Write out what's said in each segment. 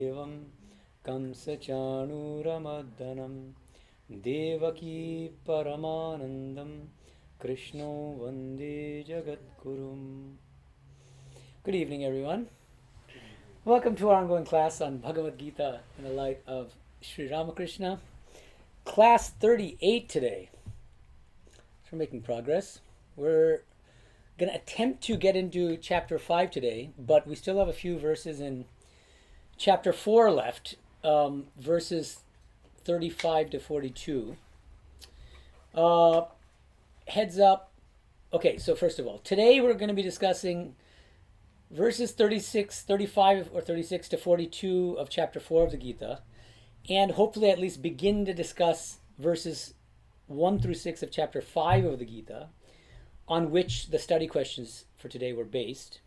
एवं कंसचाणूरमर्दनं देवकी परमानन्दं कृष्णो वन्दे जगद्गुरुम्. Good evening, everyone. Welcome to our ongoing class on Bhagavad Gita in the light of Sri Ramakrishna. Class 38 today. So we're making progress. We're going to attempt to get into chapter 5 today, but we still have a few verses in chapter 4 left, verses 35 to 42. Heads up. Okay, so first of all, today we're going to be discussing verses 35 or 36 to 42 of chapter 4 of the Gita, and hopefully at least begin to discuss verses 1 through 6 of chapter 5 of the Gita, on which the study questions for today were based.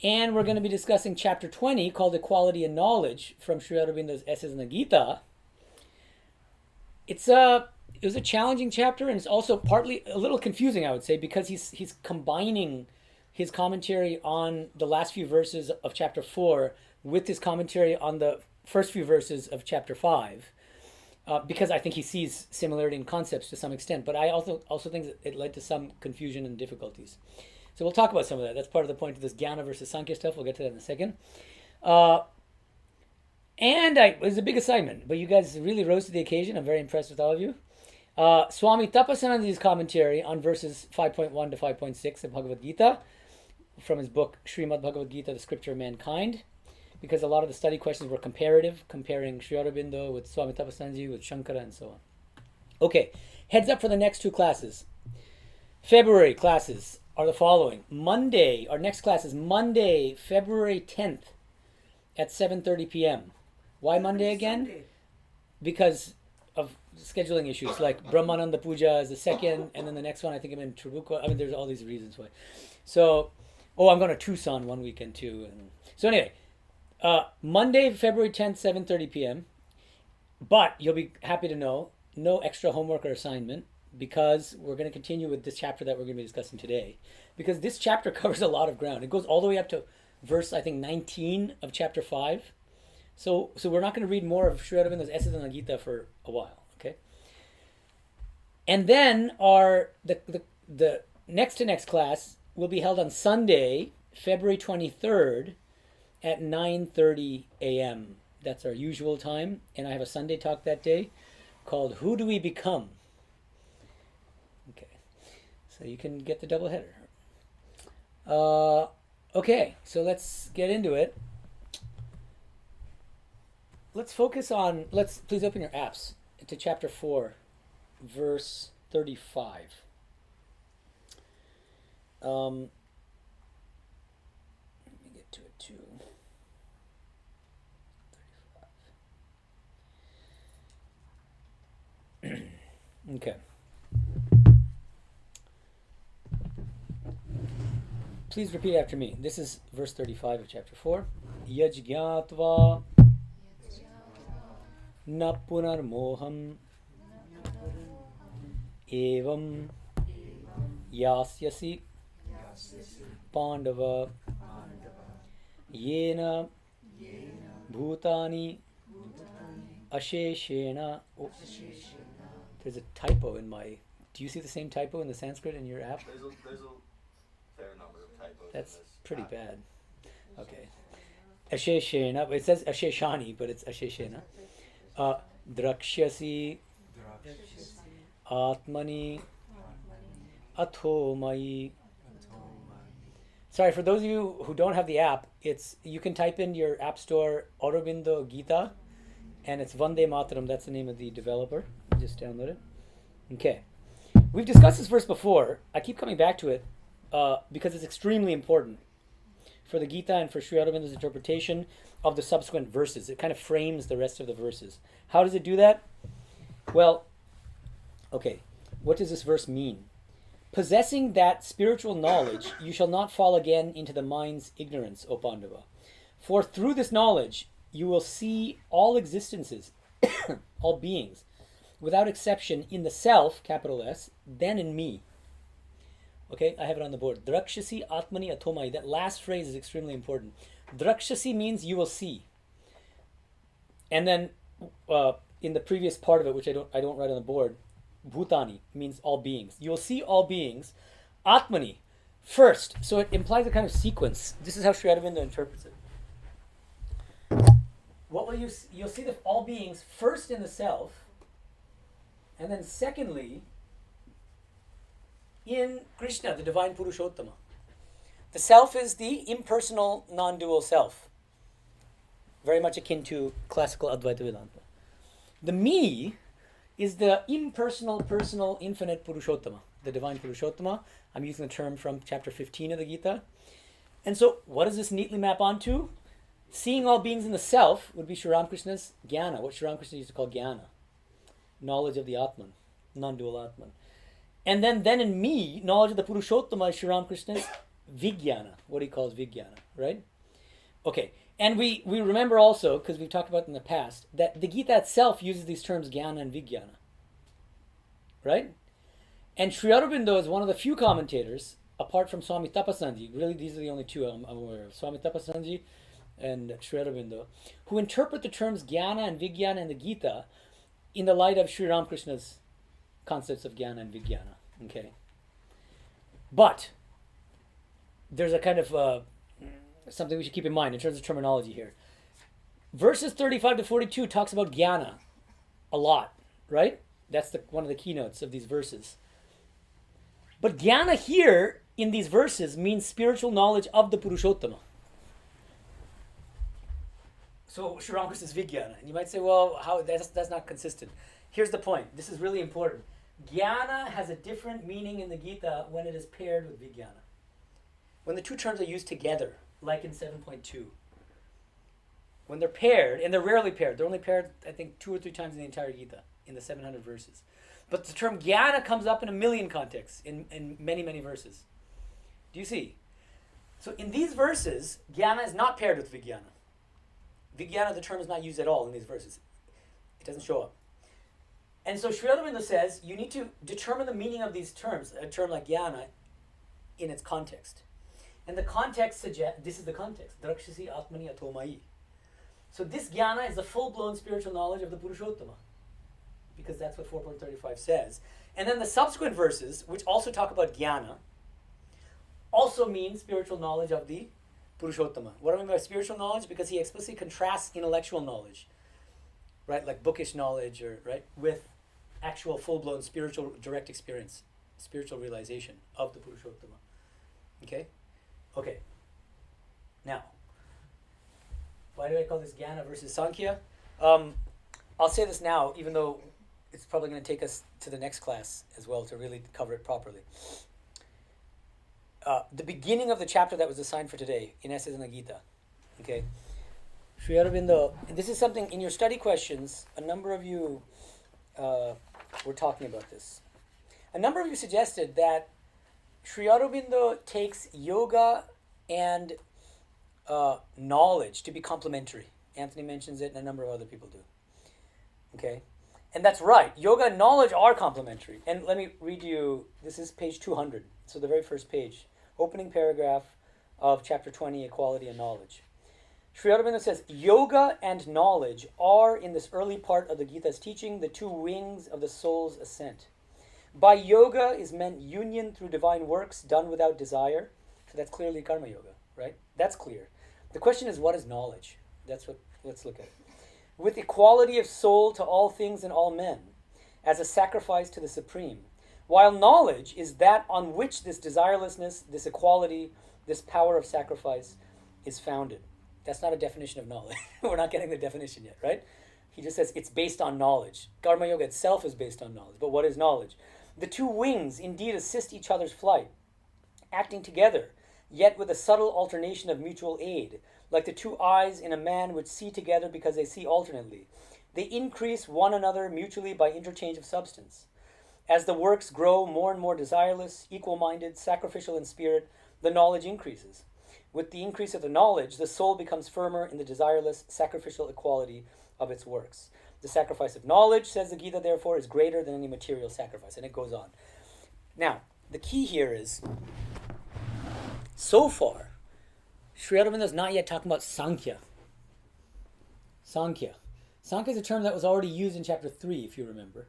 And we're going to be discussing chapter 20, called Equality and Knowledge, from Sri Aurobindo's Essays in the Gita. It was a challenging chapter, and it's also partly a little confusing, I would say, because he's combining his commentary on the last few verses of chapter 4 with his commentary on the first few verses of chapter 5, because I think he sees similarity in concepts to some extent, but I also think that it led to some confusion and difficulties. So we'll talk about some of that. That's part of the point of this Jnana versus Sankhya stuff. We'll get to that in a second. It was a big assignment, but you guys really rose to the occasion. I'm very impressed with all of you. Swami Tapasyananda's commentary on verses 5.1 to 5.6 of Bhagavad Gita, from his book Srimad Bhagavad Gita, The Scripture of Mankind, because a lot of the study questions were comparative, comparing Sri Aurobindo with Swami Tapasyananda, with Shankara, and so on. Okay, heads up for the next two classes. February classes are the following. Monday, our next class is Monday, February 10th at 7:30 p.m. Why Monday again? Sunday. Because of scheduling issues, like Brahmananda Puja is the second, and then the next one I think I'm in Trabuco. I mean, there's all these reasons why. So, I'm going to Tucson one weekend too. So anyway, Monday, February 10th, 7:30 p.m. But you'll be happy to know, no extra homework or assignment, because we're going to continue with this chapter that we're going to be discussing today. Because this chapter covers a lot of ground. It goes all the way up to verse, I think, 19 of chapter 5. So we're not going to read more of Sri Aurobindo's Essays in the Gita for a while, okay? And then the next to next class will be held on Sunday, February 23rd at 9:30 a.m. That's our usual time. And I have a Sunday talk that day called Who Do We Become? Okay, so you can get the double header. Okay, so let's get into it. Let's focus on, please open your apps to chapter 4, verse 35. Let me get to it too. 35. Okay. Please repeat after me. This is verse 35 of chapter 4. Yajñātva na punarmoham evam yasyasi pandava yena bhutani asheshena. There's a typo in my... Do you see the same typo in the Sanskrit in your app? There's a fair number of typos. That's pretty bad. Okay. Asheshena. It says Asheshani, but it's Asheshena. Drakshyasi Atmani Athomai. Sorry, for those of you who don't have the app, you can type in your app store Aurobindo Gita, and it's Vande Mataram. That's the name of the developer. Just download it. Okay. We've discussed this verse before. I keep coming back to it because it's extremely important for the Gita and for Sri Aurobindo's interpretation of the subsequent verses. It kind of frames the rest of the verses. How does it do that? Well, okay, what does this verse mean? Possessing that spiritual knowledge, you shall not fall again into the mind's ignorance, O Pandava. For through this knowledge, you will see all existences, all beings, without exception, in the self, capital S, then in me. Okay, I have it on the board. Drakshasi Atmani Atomai. That last phrase is extremely important. Drakshasi means you will see. And then in the previous part of it, which I don't write on the board, Bhutani means all beings. You'll see all beings. Atmani, first. So it implies a kind of sequence. This is how Sri Aurobindo interprets it. What will you'll see the all beings first in the self, and then secondly in Krishna, the divine Purushottama. The self is the impersonal, non-dual self. Very much akin to classical Advaita Vedanta. The me is the impersonal, personal, infinite Purushottama, the divine Purushottama. I'm using the term from chapter 15 of the Gita. And so, what does this neatly map onto? Seeing all beings in the self would be Sri Ramakrishna's jnana, what Sri Ramakrishna used to call jnana, knowledge of the Atman, non-dual Atman. And then in me, knowledge of the Purushottama is Sri Ramakrishna's vijnana, what he calls vijnana, right? Okay, and we remember also, because we've talked about it in the past, that the Gita itself uses these terms jnana and vijnana, right? And Sri Aurobindo is one of the few commentators, apart from Swami Tapasyananda, really these are the only two I'm aware of, Swami Tapasyananda and Sri Aurobindo, who interpret the terms jnana and vijnana in the Gita in the light of Sri Ramakrishna's concepts of jnana and vijnana, okay? But there's a kind of something we should keep in mind in terms of terminology here. Verses 35 to 42 talks about jnana a lot, right? That's one of the keynotes of these verses. But jnana here in these verses means spiritual knowledge of the Purushottama. So Sri Ramakrishna's vijnana. And you might say, well, how that's not consistent. Here's the point. This is really important. Jnana has a different meaning in the Gita when it is paired with vijnana. When the two terms are used together, like in 7.2. When they're paired, and they're rarely paired. They're only paired, I think, 2 or 3 times in the entire Gita, in the 700 verses. But the term jnana comes up in a million contexts, in many, many verses. Do you see? So in these verses, jnana is not paired with vijnana. Vijnana, the term is not used at all in these verses. It doesn't show up. And so Sri Aurobindo says, you need to determine the meaning of these terms, a term like jnana, in its context. And the context suggests, this is the context, Drakshasi Atmani Atomai. So this jnana is the full-blown spiritual knowledge of the Purushottama, because that's what 4.35 says. And then the subsequent verses, which also talk about jnana, also mean spiritual knowledge of the Purushottama. What do I mean by spiritual knowledge? Because he explicitly contrasts intellectual knowledge, right, like bookish knowledge, or right, with actual full-blown spiritual direct experience, spiritual realization of the Purushottama. Okay? Okay. Now, why do I call this Jnana versus Sankhya? I'll say this now, even though it's probably going to take us to the next class as well to really cover it properly. The beginning of the chapter that was assigned for today, in Essays in the Gita, okay? Sri Aurobindo, this is something in your study questions, a number of you were talking about this. A number of you suggested that Sri Aurobindo takes yoga and knowledge to be complementary. Anthony mentions it and a number of other people do. Okay? And that's right. Yoga and knowledge are complementary. And let me read you, this is page 200. So the very first page, opening paragraph of chapter 20, Equality and Knowledge. Sri Aurobindo says, yoga and knowledge are, in this early part of the Gita's teaching, the two wings of the soul's ascent. By yoga is meant union through divine works done without desire. So that's clearly karma yoga, right? That's clear. The question is, what is knowledge? That's what, let's look at it. With equality of soul to all things and all men, as a sacrifice to the Supreme. While knowledge is that on which this desirelessness, this equality, this power of sacrifice is founded. That's not a definition of knowledge. We're not getting the definition yet, right? He just says it's based on knowledge. Karma yoga itself is based on knowledge. But what is knowledge? The two wings indeed assist each other's flight, acting together, yet with a subtle alternation of mutual aid, like the two eyes in a man which see together because they see alternately. They increase one another mutually by interchange of substance. As the works grow more and more desireless, equal-minded, sacrificial in spirit, the knowledge increases. With the increase of the knowledge, the soul becomes firmer in the desireless, sacrificial equality of its works. The sacrifice of knowledge, says the Gita, therefore, is greater than any material sacrifice. And it goes on. Now, the key here is, so far, Sri Aurobindo is not yet talking about Sankhya. Sankhya. Sankhya is a term that was already used in chapter 3, if you remember.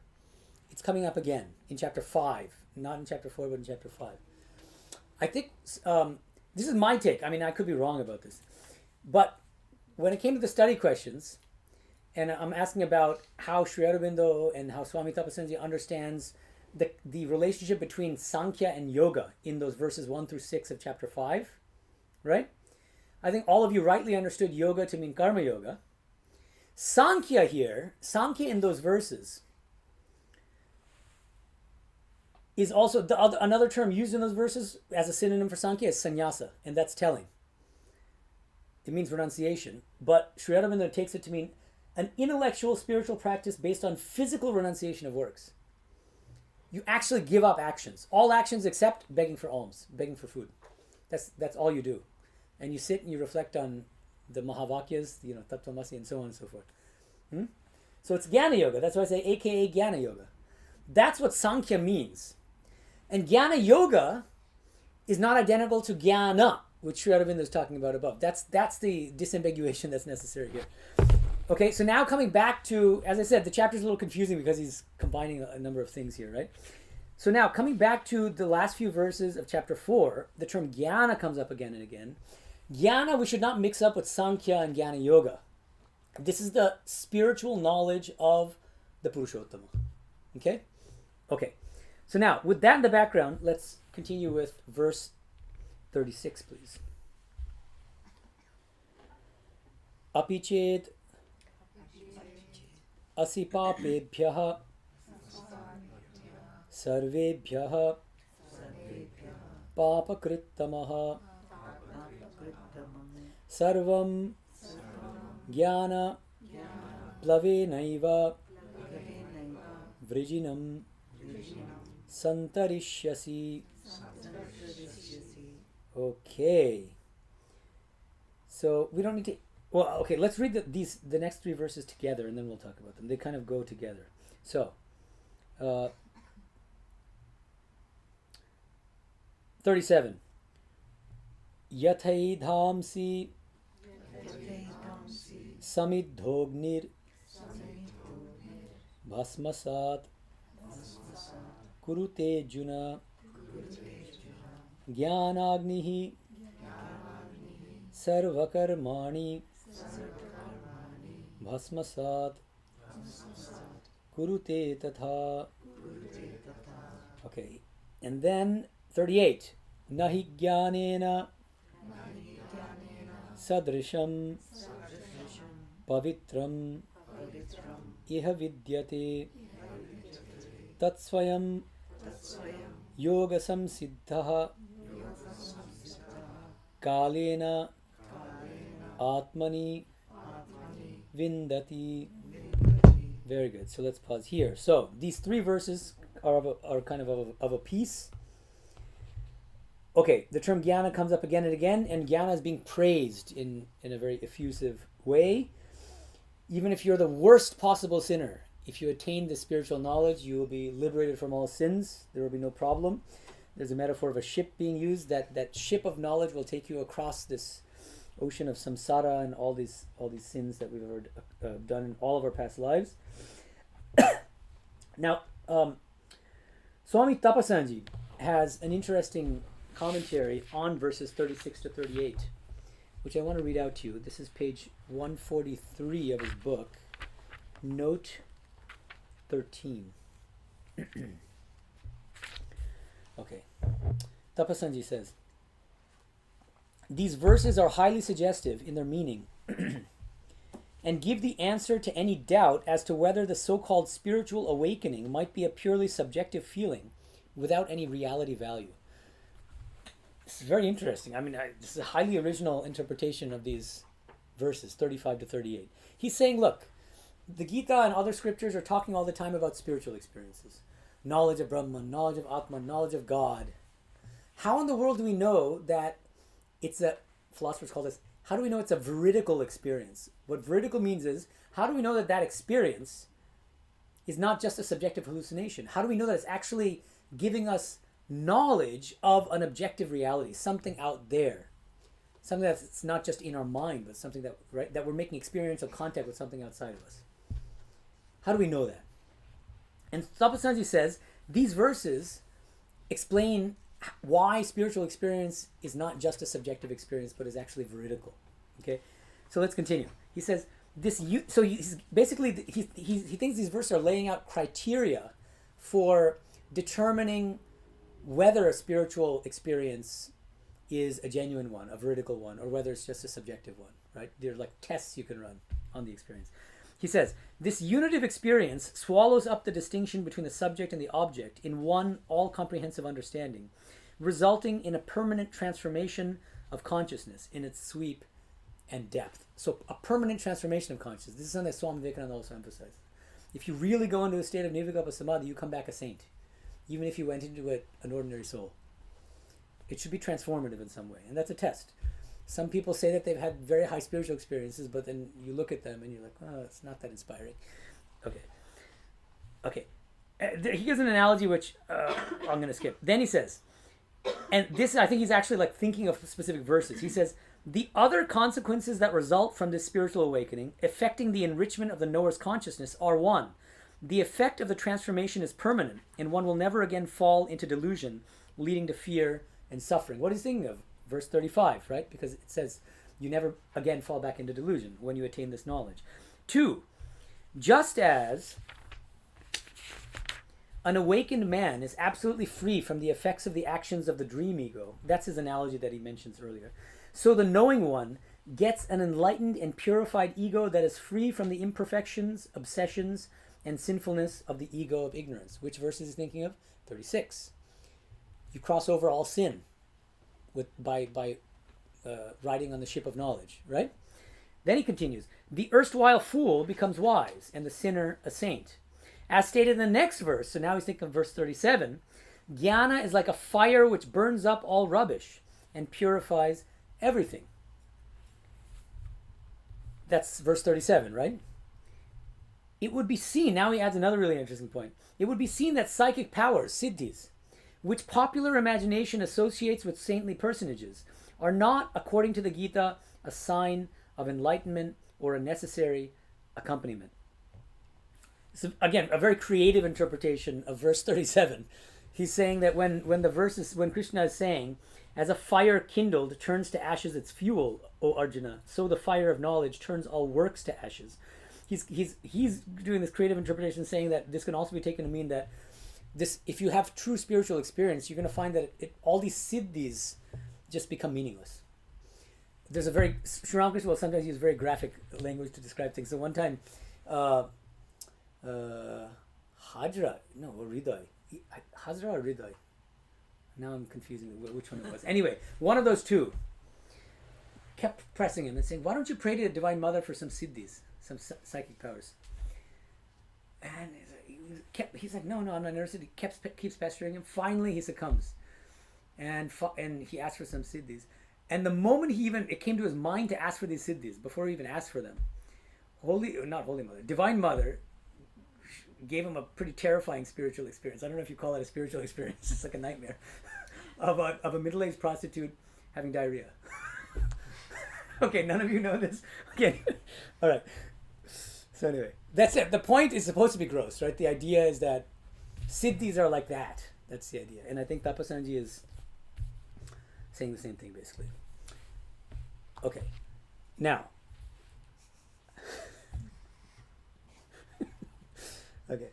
It's coming up again in chapter 5. Not in chapter 4, but in chapter 5. I think this is my take. I mean, I could be wrong about this. But when it came to the study questions, and I'm asking about how Sri Aurobindo and how Swami Tapasyananda understands the relationship between Sankhya and Yoga in those verses 1 through 6 of chapter 5, right? I think all of you rightly understood Yoga to mean Karma Yoga. Sankhya here, Sankhya in those verses, is also another term used in those verses as a synonym for Sankhya is sannyasa, and that's telling. It means renunciation, but Sri Aurobindo takes it to mean an intellectual spiritual practice based on physical renunciation of works. You actually give up actions, all actions except begging for alms, begging for food. That's all you do, and you sit and you reflect on the Mahavakyas, Tattvamasi, and so on and so forth. So it's Jnana Yoga. That's why I say AKA Jnana Yoga. That's what Sankhya means. And Jnana Yoga is not identical to Jnana, which Sri Aurobindo is talking about above. That's the disambiguation that's necessary here. Okay, so now coming back to, as I said, the chapter's a little confusing because he's combining a number of things here, right? So now coming back to the last few verses of chapter 4, the term Jnana comes up again and again. Jnana we should not mix up with Sankhya and Jnana Yoga. This is the spiritual knowledge of the Purushottama. Okay? Okay. So now, with that in the background, let's continue with verse 36, please. Apichet asipapebhyah sarvebhyah papakrittamah sarvam jnana plavenaiva vrijinam santarishyasi. Okay. So we don't need to. Well, okay. Let's read the next three verses together, and then we'll talk about them. They kind of go together. So, 37. Yathaidhamsi samidhognir bhasmasat kurute juna jnanagnihi sarvakarmani bhasmasat kurute tatha. Okay, and then 38. Nahi jnanena sadrisham pavitram iha vidyate tatsvayam yoga samsiddha kalena atmani vindati. Very good. So let's pause here. So these three verses are kind of a piece. Okay, the term jnana comes up again and again, and jnana is being praised in a very effusive way. Even if you're the worst possible sinner, if you attain this spiritual knowledge, you will be liberated from all sins. There will be no problem. There's a metaphor of a ship being used. That ship of knowledge will take you across this ocean of samsara and all these sins that we've ever done in all of our past lives. Now, Swami Tapasyananda has an interesting commentary on verses 36 to 38, which I want to read out to you. This is page 143 of his book, note 13. Okay. Tapasyananda says, these verses are highly suggestive in their meaning and give the answer to any doubt as to whether the so-called spiritual awakening might be a purely subjective feeling without any reality value. This is very interesting. I mean, this is a highly original interpretation of these verses, 35 to 38. He's saying, look, the Gita and other scriptures are talking all the time about spiritual experiences. Knowledge of Brahman, knowledge of Atman, knowledge of God. How in the world do we know that it's a, philosophers call this, how do we know it's a veridical experience? What veridical means is, how do we know that that experience is not just a subjective hallucination? How do we know that it's actually giving us knowledge of an objective reality, something out there, something that's not just in our mind, but something that, right, that we're making experiential contact with something outside of us. How do we know that? And Tapasyananda says these verses explain why spiritual experience is not just a subjective experience, but is actually veridical. Okay, so let's continue. He says he's basically he thinks these verses are laying out criteria for determining whether a spiritual experience is a genuine one, a veridical one, or whether it's just a subjective one. Right? They're like tests you can run on the experience. He says, this unitive experience swallows up the distinction between the subject and the object in one all-comprehensive understanding, resulting in a permanent transformation of consciousness in its sweep and depth. So a permanent transformation of consciousness. This is something that Swami Vivekananda also emphasized. If you really go into a state of nirvikalpa samadhi, you come back a saint, even if you went into it an ordinary soul. It should be transformative in some way, and that's a test. Some people say that they've had very high spiritual experiences, but then you look at them and you're like, oh, it's not that inspiring. Okay. He gives an analogy which I'm going to skip. Then he says, and this, I think he's actually like thinking of specific verses. He says, the other consequences that result from this spiritual awakening, affecting the enrichment of the knower's consciousness, are one, the effect of the transformation is permanent, and one will never again fall into delusion, leading to fear and suffering. What is he thinking of? Verse 35, right? Because it says, you never again fall back into delusion when you attain this knowledge. 2, just as an awakened man is absolutely free from the effects of the actions of the dream ego, that's his analogy that he mentions earlier, so the knowing one gets an enlightened and purified ego that is free from the imperfections, obsessions, and sinfulness of the ego of ignorance. Which verse is he thinking of? 36. You cross over all sin by riding on the ship of knowledge, right? Then he continues, the erstwhile fool becomes wise, and the sinner a saint. As stated in the next verse, so now he's thinking of verse 37, jnana is like a fire which burns up all rubbish and purifies everything. That's verse 37, right? It would be seen, now he adds another really interesting point, it would be seen that psychic powers, siddhis, which popular imagination associates with saintly personages, are not, according to the Gita, a sign of enlightenment or a necessary accompaniment. So again, a very creative interpretation of verse 37. He's saying that when Krishna is saying, as a fire kindled turns to ashes its fuel, O Arjuna, so the fire of knowledge turns all works to ashes. He's doing this creative interpretation, saying that this can also be taken to mean that this, if you have true spiritual experience, you're going to find that all these siddhis just become meaningless. There's a very, Sri Ramakrishna will sometimes use very graphic language to describe things. So one time, Hajra or Hriday, Hajra or Hriday? Now I'm confusing which one it was. Anyway, one of those two kept pressing him and saying, why don't you pray to the Divine Mother for some siddhis, some psychic powers? And he's like, no, I'm not interested. He keeps pestering him. Finally, he succumbs, and he asks for some siddhis. And the moment it came to his mind to ask for these siddhis, before he even asked for them, Divine Mother gave him a pretty terrifying spiritual experience. I don't know if you call it a spiritual experience. It's like a nightmare of a middle-aged prostitute having diarrhea. Okay, none of you know this. Okay, all right. So anyway, that's it. The point is supposed to be gross, right? The idea is that siddhis are like that. That's the idea. And I think Tapasyananda is saying the same thing, basically. Okay. Now. Okay.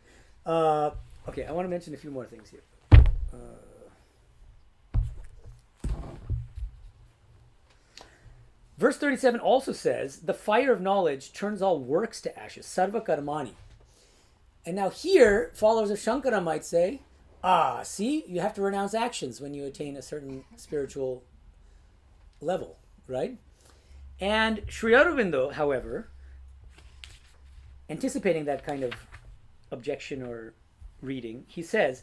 Okay, I want to mention a few more things here. Verse 37 also says, the fire of knowledge turns all works to ashes, sarva karmani. And now here, followers of Shankara might say, see, you have to renounce actions when you attain a certain spiritual level, right? And Sri Aurobindo, however, anticipating that kind of objection or reading, he says,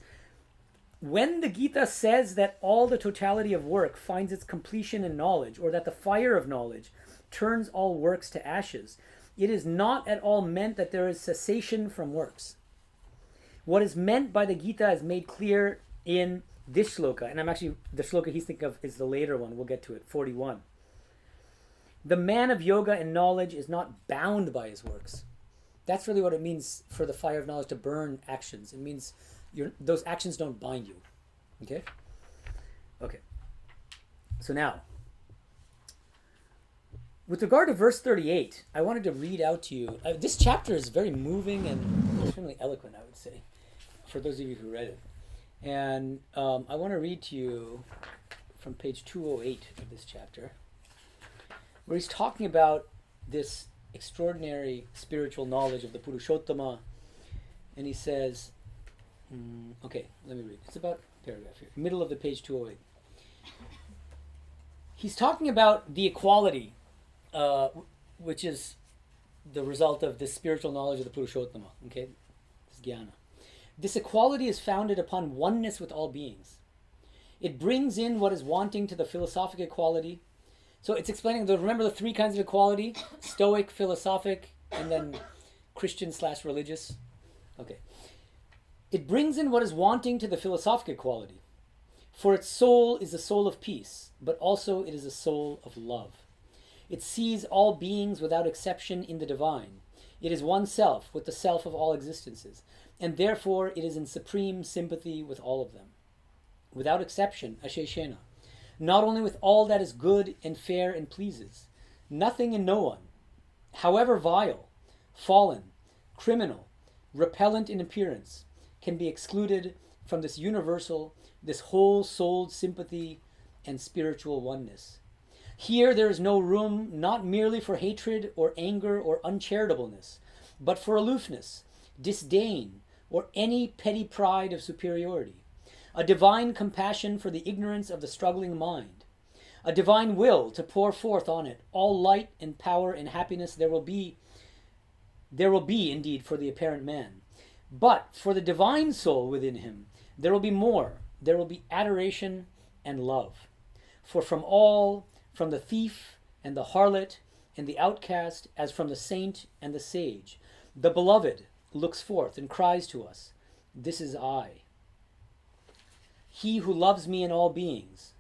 when the Gita says that all the totality of work finds its completion in knowledge, or that the fire of knowledge turns all works to ashes, it is not at all meant that there is cessation from works. What is meant by the Gita is made clear in this shloka, and the shloka he's thinking of is the later one, we'll get to it, 41. The man of yoga and knowledge is not bound by his works. That's really what it means for the fire of knowledge to burn actions. It means those actions don't bind you. Okay? Okay. So now, with regard to verse 38, I wanted to read out to you. This chapter is very moving and extremely eloquent, I would say, for those of you who read it. And I want to read to you from page 208 of this chapter, where he's talking about this extraordinary spiritual knowledge of the Purushottama. And he says, okay, let me read. It's about a paragraph here, middle of the page 208. He's talking about the equality, which is the result of this spiritual knowledge of the Purushottama. Okay, this jnana. This equality is founded upon oneness with all beings. It brings in what is wanting to the philosophic equality. So it's explaining, remember the three kinds of equality? Stoic, philosophic, and then Christian/religious. Okay. It brings in what is wanting to the philosophic equality. For its soul is a soul of peace, but also it is a soul of love. It sees all beings without exception in the divine. It is one self with the self of all existences, and therefore it is in supreme sympathy with all of them. Without exception, asheshena, not only with all that is good and fair and pleases, nothing and no one, however vile, fallen, criminal, repellent in appearance, can be excluded from this universal, this whole-souled sympathy and spiritual oneness. Here there is no room not merely for hatred or anger or uncharitableness, but for aloofness, disdain, or any petty pride of superiority. A divine compassion for the ignorance of the struggling mind. A divine will to pour forth on it all light and power and happiness there will be indeed for the apparent man. But for the divine soul within him, there will be more. There will be adoration and love. For from the thief and the harlot and the outcast, as from the saint and the sage, the beloved looks forth and cries to us, "This is I. He who loves me in all beings."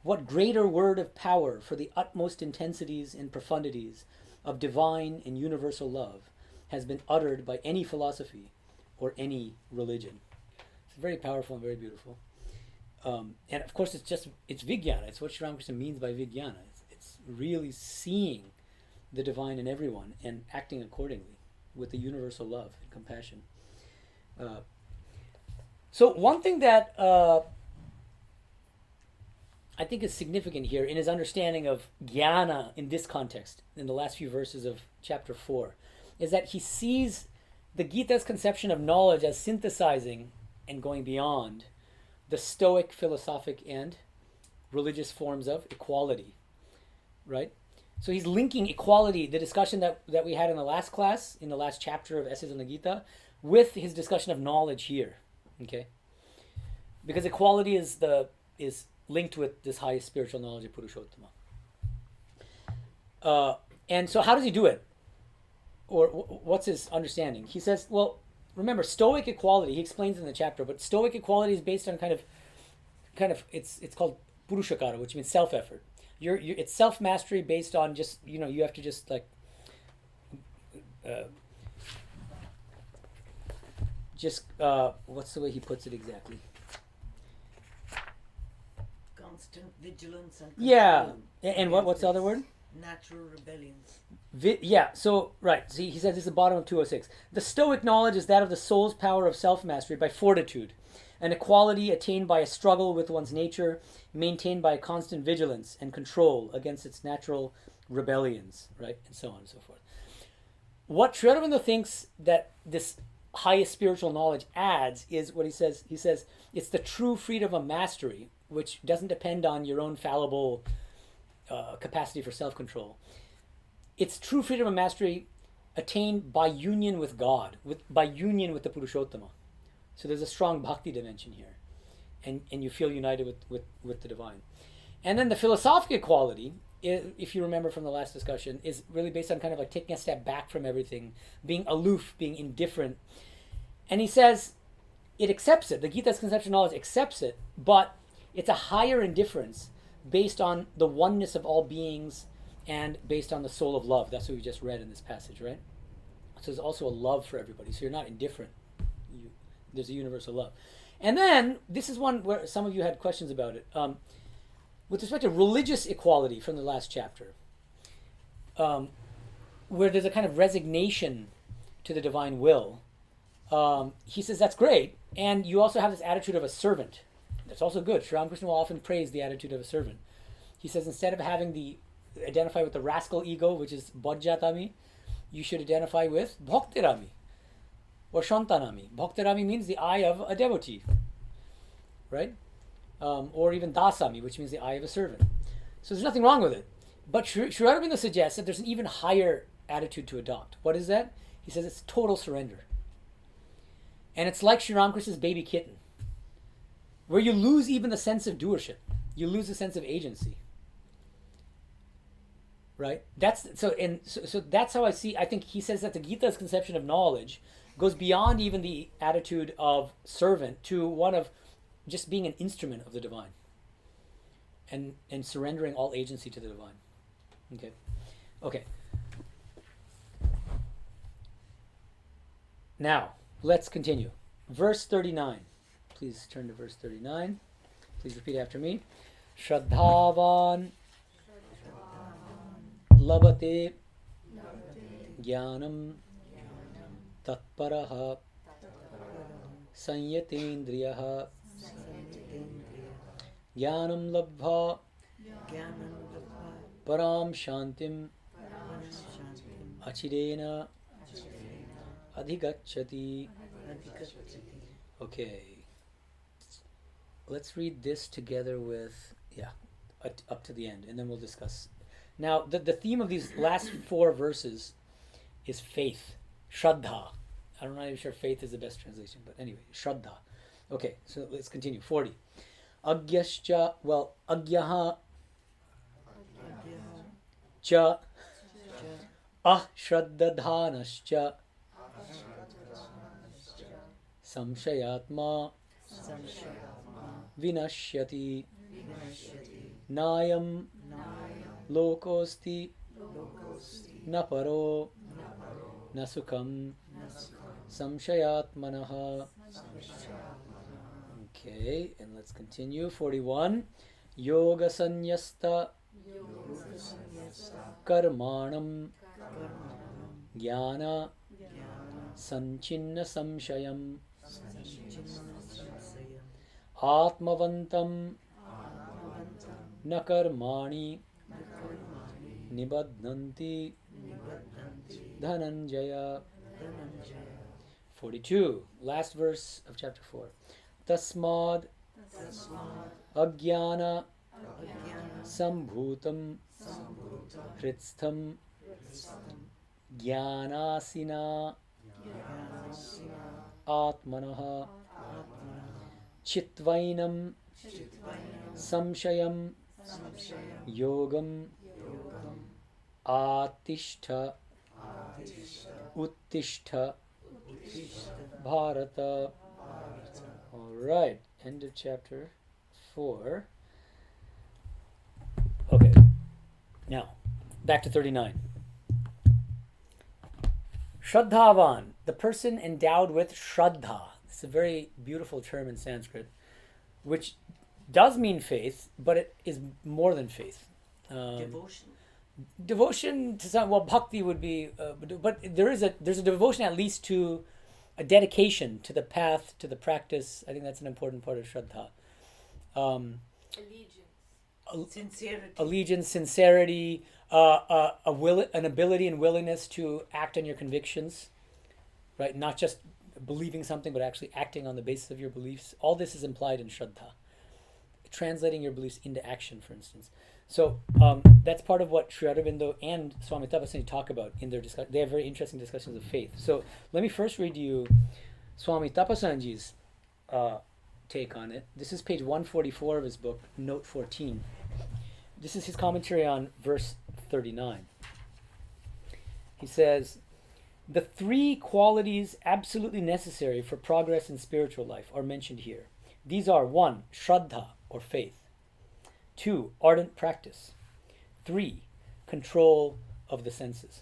What greater word of power for the utmost intensities and profundities of divine and universal love has been uttered by any philosophy or any religion. It's very powerful and very beautiful. And of course it's vijnana. It's what Sri Ramakrishna means by vijnana. It's really seeing the divine in everyone and acting accordingly with the universal love and compassion. So one thing that I think is significant here in his understanding of jnana in this context, in the last few verses of chapter 4, is that he sees the Gita's conception of knowledge as synthesizing and going beyond the Stoic, philosophic, and religious forms of equality, right? So he's linking equality, the discussion that we had in the last class, in the last chapter of Essays on the Gita, with his discussion of knowledge here, okay? Because equality is linked with this highest spiritual knowledge of Purushottama. And so how does he do it? Or what's his understanding? He says, well, remember, Stoic equality, he explains in the chapter, but Stoic equality is based on kind of it's called purushakara, which means self-effort. It's self-mastery based on just, you have to just what's the way he puts it exactly? Constant vigilance and control. Yeah, and what's the other word? Natural rebellions. So he says this is the bottom of 206. The Stoic knowledge is that of the soul's power of self-mastery by fortitude, an equality attained by a struggle with one's nature, maintained by a constant vigilance and control against its natural rebellions, right, and so on and so forth. What Sri Aurobindo thinks that this highest spiritual knowledge adds is what he says. He says it's the true freedom of mastery, which doesn't depend on your own fallible capacity for self-control. It's true freedom of mastery attained by union with God, by union with the Purushottama. So there's a strong bhakti dimension here, and you feel united with the divine. And then the philosophic equality, if you remember from the last discussion, is really based on kind of like taking a step back from everything, being aloof, being indifferent. And he says it accepts it. The Gita's conception of knowledge accepts it, but it's a higher indifference based on the oneness of all beings and based on the soul of love. That's what we just read in this passage, right? So there's also a love for everybody. So you're not indifferent. There's a universal love. And then, this is one where some of you had questions about it. With respect to religious equality from the last chapter, where there's a kind of resignation to the divine will, he says that's great. And you also have this attitude of a servant. That's also good. Sri Ramakrishna will often praise the attitude of a servant. He says instead of having identify with the rascal ego, which is bhajjatami, you should identify with bhaktirami or shantanami. Bhaktirami means the eye of a devotee, right? Or even dasami, which means the eye of a servant. So there's nothing wrong with it. But Sri Aurobindo suggests that there's an even higher attitude to adopt. What is that? He says it's total surrender. And it's like Sri Ramakrishna's baby kitten, where you lose even the sense of doership. You lose the sense of agency. Right? So that's how I see. I think he says that the Gita's conception of knowledge goes beyond even the attitude of servant to one of just being an instrument of the divine, and surrendering all agency to the divine. Okay. Now let's continue. Verse 39. Please turn to verse 39. Please repeat after me. Shraddhavan labate jnanam tatparaha sanyatendriyaha jnanam labha param shantim achirena adhigacchati. Okay. Let's read this together with, up to the end, and then we'll discuss. Now, the theme of these last 4 verses is faith, shraddha. I'm not even sure faith is the best translation, but anyway, shraddha. Okay, so let's continue. 40. Agyaha cha ashraddadhanascha samshayatma vinashyati nayam lokosti naparo nasukam samshayatmanaha. Okay, and let's continue. 41. Yoga sanyasta karmanam jnana sanchinna samshayam atmavantam na karmani nibadnanti dhananjaya. 42. Last verse of chapter 4. Tasmad ajnana sambhutam hritstham jnanasina atmanaha chitvainam samshayam yogam atishta uttishta bharata. All right, end of chapter 4. Okay, now back to 39. Shraddhavan, the person endowed with shraddha. It's a very beautiful term in Sanskrit, which does mean faith, but it is more than faith. Devotion to some, bhakti would be, but there's a devotion at least to a dedication to the path, to the practice. I think that's an important part of shraddha. Allegiance, sincerity, an ability and willingness to act on your convictions, right? Not just believing something, but actually acting on the basis of your beliefs. All this is implied in shraddha. Translating your beliefs into action, for instance. So that's part of what Sri Aurobindo and Swami Tapasyananda talk about in their discussion. They have very interesting discussions of faith. So let me first read you Swami Tapasyananda's take on it. This is page 144 of his book, note 14. This is his commentary on verse 39. He says, the 3 qualities absolutely necessary for progress in spiritual life are mentioned here. These are 1. Shraddha, or faith. 2. Ardent practice. 3. Control of the senses.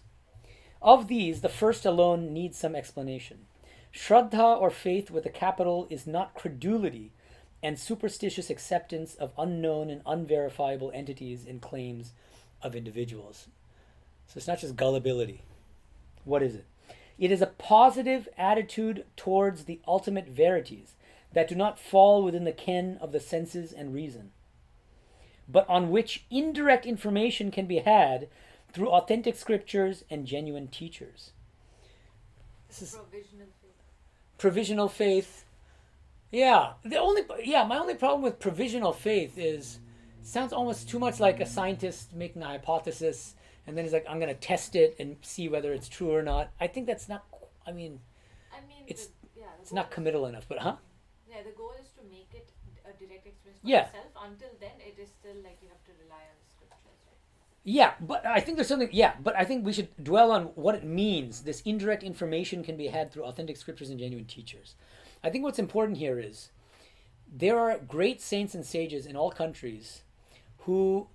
Of these, the first alone needs some explanation. Shraddha, or faith with a capital, is not credulity and superstitious acceptance of unknown and unverifiable entities and claims of individuals. So it's not just gullibility. What is it? It is a positive attitude towards the ultimate verities that do not fall within the ken of the senses and reason, but on which indirect information can be had through authentic scriptures and genuine teachers. This is provisional faith. Yeah, my only problem with provisional faith is it sounds almost too much like a scientist making a hypothesis and then he's like, I'm going to test it and see whether it's true or not. I think that's not, it's not committal enough, but Yeah, the goal is to make it a direct experience for Yeah. yourself. Until then, it is still like you have to rely on the scriptures, right? Yeah, but I think there's something, but I think we should dwell on what it means. This indirect information can be had through authentic scriptures and genuine teachers. I think what's important here is there are great saints and sages in all countries who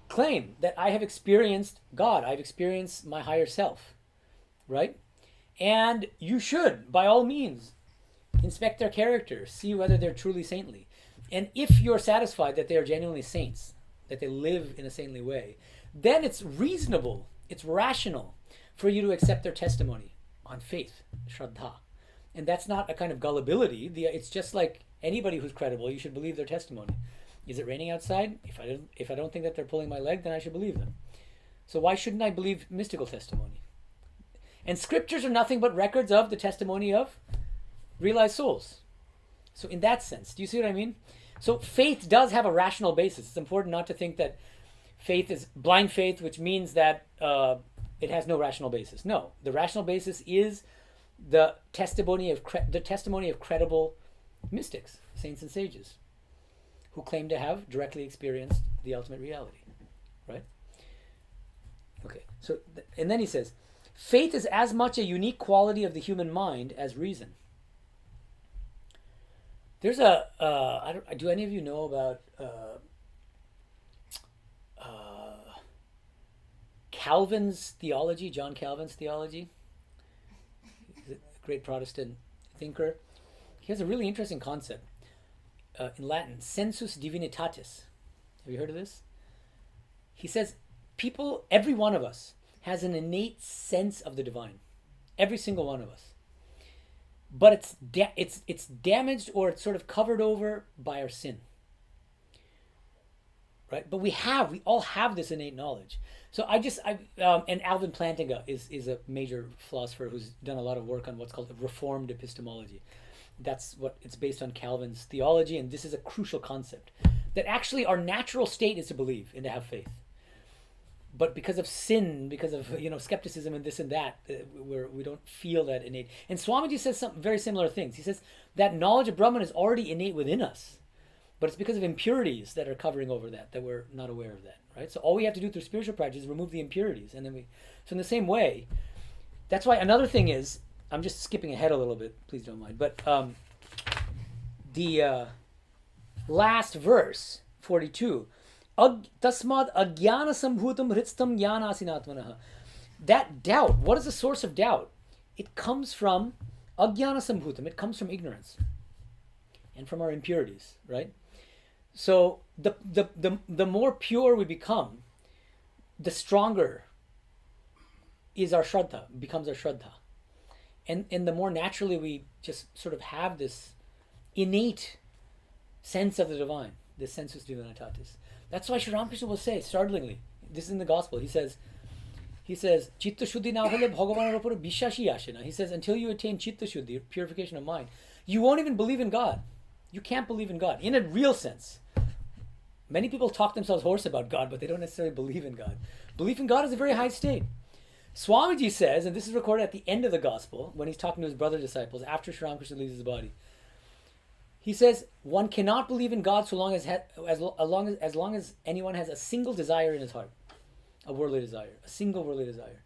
claim that I have experienced God, I've experienced my higher self, right? And you should, by all means, inspect their character, see whether they're truly saintly. And if you're satisfied that they are genuinely saints, that they live in a saintly way, then it's reasonable, it's rational for you to accept their testimony on faith, shraddha. And that's not a kind of gullibility. It's just like anybody who's credible, you should believe their testimony. Is it raining outside? If I don't think that they're pulling my leg, then I should believe them. So why shouldn't I believe mystical testimony? And scriptures are nothing but records of the testimony of realized souls. So in that sense, do you see what I mean? So faith does have a rational basis. It's important not to think that faith is blind faith, which means that it has no rational basis. No, the rational basis is the testimony of credible mystics, saints and sages, who claim to have directly experienced the ultimate reality, right? Okay, so and then he says, faith is as much a unique quality of the human mind as reason. There's do any of you know about Calvin's theology, John Calvin's theology? He's a great Protestant thinker. He has a really interesting concept in Latin, sensus divinitatis. Have you heard of this? He says every one of us has an innate sense of the divine. Every single one of us. But it's damaged, or it's sort of covered over by our sin, right? But we all have this innate knowledge. So and Alvin Plantinga is a major philosopher who's done a lot of work on what's called reformed epistemology. That's what it's based on, Calvin's theology, and this is a crucial concept that actually our natural state is to believe and to have faith. But because of sin, because of skepticism and this and that, we don't feel that innate. And Swamiji says some very similar things. He says that knowledge of Brahman is already innate within us, but it's because of impurities that are covering over that we're not aware of that, right? So all we have to do through spiritual practice is remove the impurities, and then so in the same way, that's why another thing is, I'm just skipping ahead a little bit, please don't mind, but the last verse, 42, tasmad agyana sambhutam hritstam jnana asinatmanaha. That doubt, what is the source of doubt? It comes from agyana sambhutam, it comes from ignorance and from our impurities, right? So the more pure we become, the stronger is our shraddha, becomes our shraddha. And the more naturally we just sort of have this innate sense of the divine, this sensus divinitatis. That's why Sri Ramakrishna will say, startlingly, this is in the gospel, he says, Chitta Shuddhi na hole Bhagavan upar bishashi ashena. He says, until you attain Chitta Shuddhi, purification of mind, you won't even believe in God. You can't believe in God, in a real sense. Many people talk themselves hoarse about God, but they don't necessarily believe in God. Belief in God is a very high state. Swamiji says, and this is recorded at the end of the gospel, when he's talking to his brother disciples, after Sri Ramakrishna leaves his body, he says, one cannot believe in God so long as long as anyone has a single desire in his heart, a worldly desire, a single worldly desire.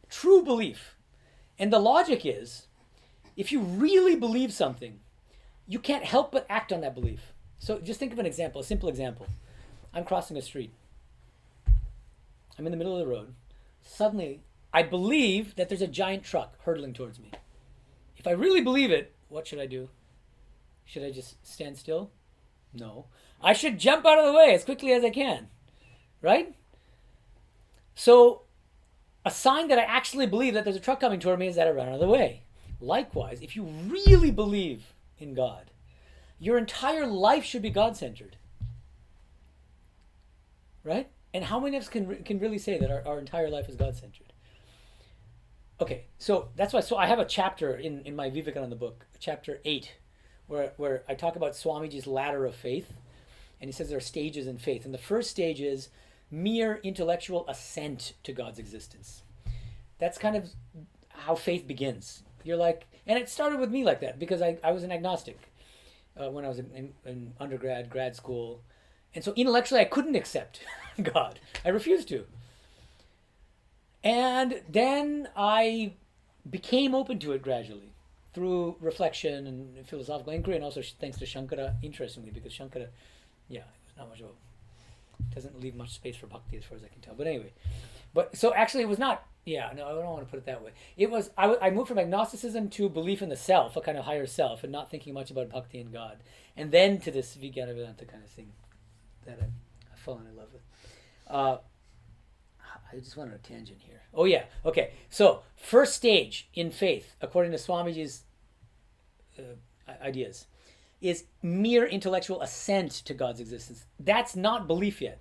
True belief. And the logic is, if you really believe something, you can't help but act on that belief. So just think of an example, a simple example. I'm crossing a street. I'm in the middle of the road. Suddenly, I believe that there's a giant truck hurtling towards me. If I really believe it, what should I do? Should I just stand still? No. I should jump out of the way as quickly as I can. Right? So, a sign that I actually believe that there's a truck coming toward me is that I run out of the way. Likewise, if you really believe in God, your entire life should be God-centered. Right? And how many of us can really say that our entire life is God-centered? Okay, so that's why. So I have a chapter in my Vivekananda book, chapter 8, where I talk about Swamiji's ladder of faith, and he says there are stages in faith, and the first stage is mere intellectual assent to God's existence. That's kind of how faith begins. You're like, and it started with me like that because I was an agnostic when I was in undergrad, grad school, and so intellectually I couldn't accept God. I refused to. And then I became open to it gradually through reflection and philosophical inquiry, and also thanks to Shankara, interestingly, because Shankara, it was not much of a, doesn't leave much space for bhakti as far as I can tell. But anyway, so actually it was not, I don't want to put it that way. It was, I moved from agnosticism to belief in the self, a kind of higher self, and not thinking much about bhakti and God. And then to this Vijnana Vedanta kind of thing that I've fallen in love with. I just went on a tangent here. Oh yeah, okay. So first stage in faith, according to Swamiji's ideas, is mere intellectual assent to God's existence. That's not belief yet.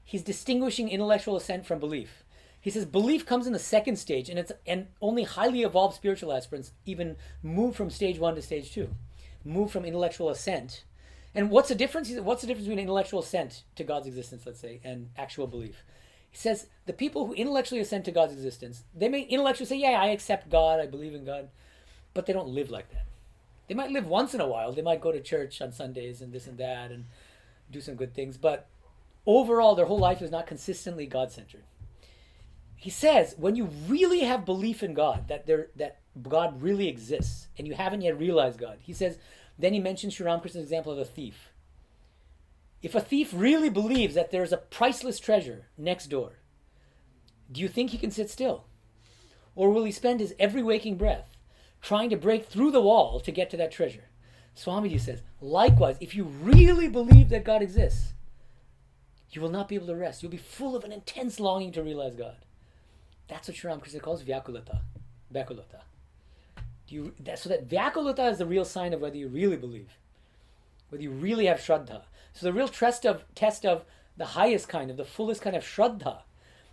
He's distinguishing intellectual assent from belief. He says belief comes in the second stage, and only highly evolved spiritual aspirants even move from stage 1 to stage 2, move from intellectual assent. And what's the difference? He said, what's the difference between intellectual assent to God's existence, let's say, and actual belief? He says the people who intellectually assent to God's existence, they may intellectually say, I accept God, I believe in God, but they don't live like that. They might live once in a while. They might go to church on Sundays and this and that and do some good things, but overall their whole life is not consistently God-centered. He says when you really have belief in God, that God really exists, and you haven't yet realized God, he says, then he mentions Sri Ramakrishna's example of a thief. If a thief really believes that there's a priceless treasure next door, do you think he can sit still? Or will he spend his every waking breath trying to break through the wall to get to that treasure? Swamiji says, likewise, if you really believe that God exists, you will not be able to rest. You'll be full of an intense longing to realize God. That's what Sri Ramakrishna calls vyakulata. Vyakulata. So that vyakulata is the real sign of whether you really believe, whether you really have shraddha. So the real test of the highest kind, of the fullest kind of shraddha,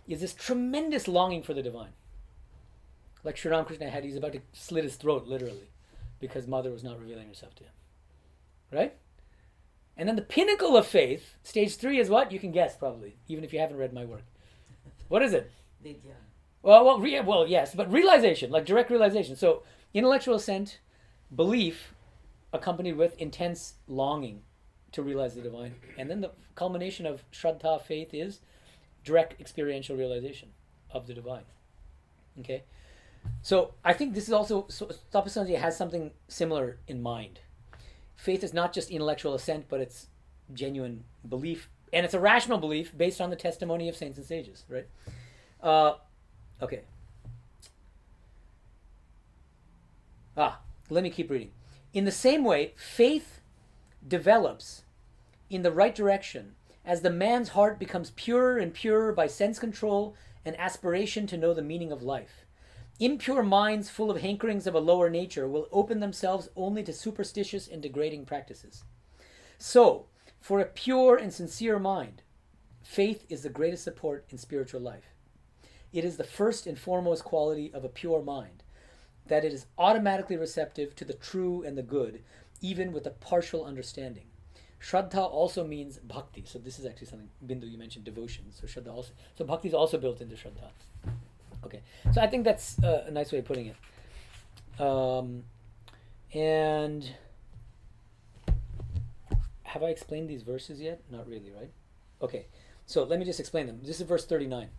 is this tremendous longing for the divine. Like Sri Ramakrishna had, he's about to slit his throat, literally, because Mother was not revealing herself to him. Right? And then the pinnacle of faith, stage 3 is what? You can guess, probably, even if you haven't read my work. What is it? Vidya. Well, yes, but realization, like direct realization. So intellectual assent, belief, accompanied with intense longing to realize the divine. And then the culmination of shraddha, faith, is direct experiential realization of the divine. Okay? So I think this is also, Tapasyananda has something similar in mind. Faith is not just intellectual assent, but it's genuine belief. And it's a rational belief based on the testimony of saints and sages, right? Okay. Let me keep reading. In the same way, faith develops in the right direction as the man's heart becomes purer and purer by sense control and aspiration to know the meaning of life. Impure minds full of hankerings of a lower nature will open themselves only to superstitious and degrading practices. So, for a pure and sincere mind, faith is the greatest support in spiritual life. It is the first and foremost quality of a pure mind, that it is automatically receptive to the true and the good, even with a partial understanding. Shraddha also means bhakti. So this is actually something, Bindu, you mentioned devotion. So Shraddha also, so bhakti is also built into Shraddha. Okay, so I think that's a nice way of putting it. And have I explained these verses yet? Not really, right? Okay, so let me just explain them. This is verse 39.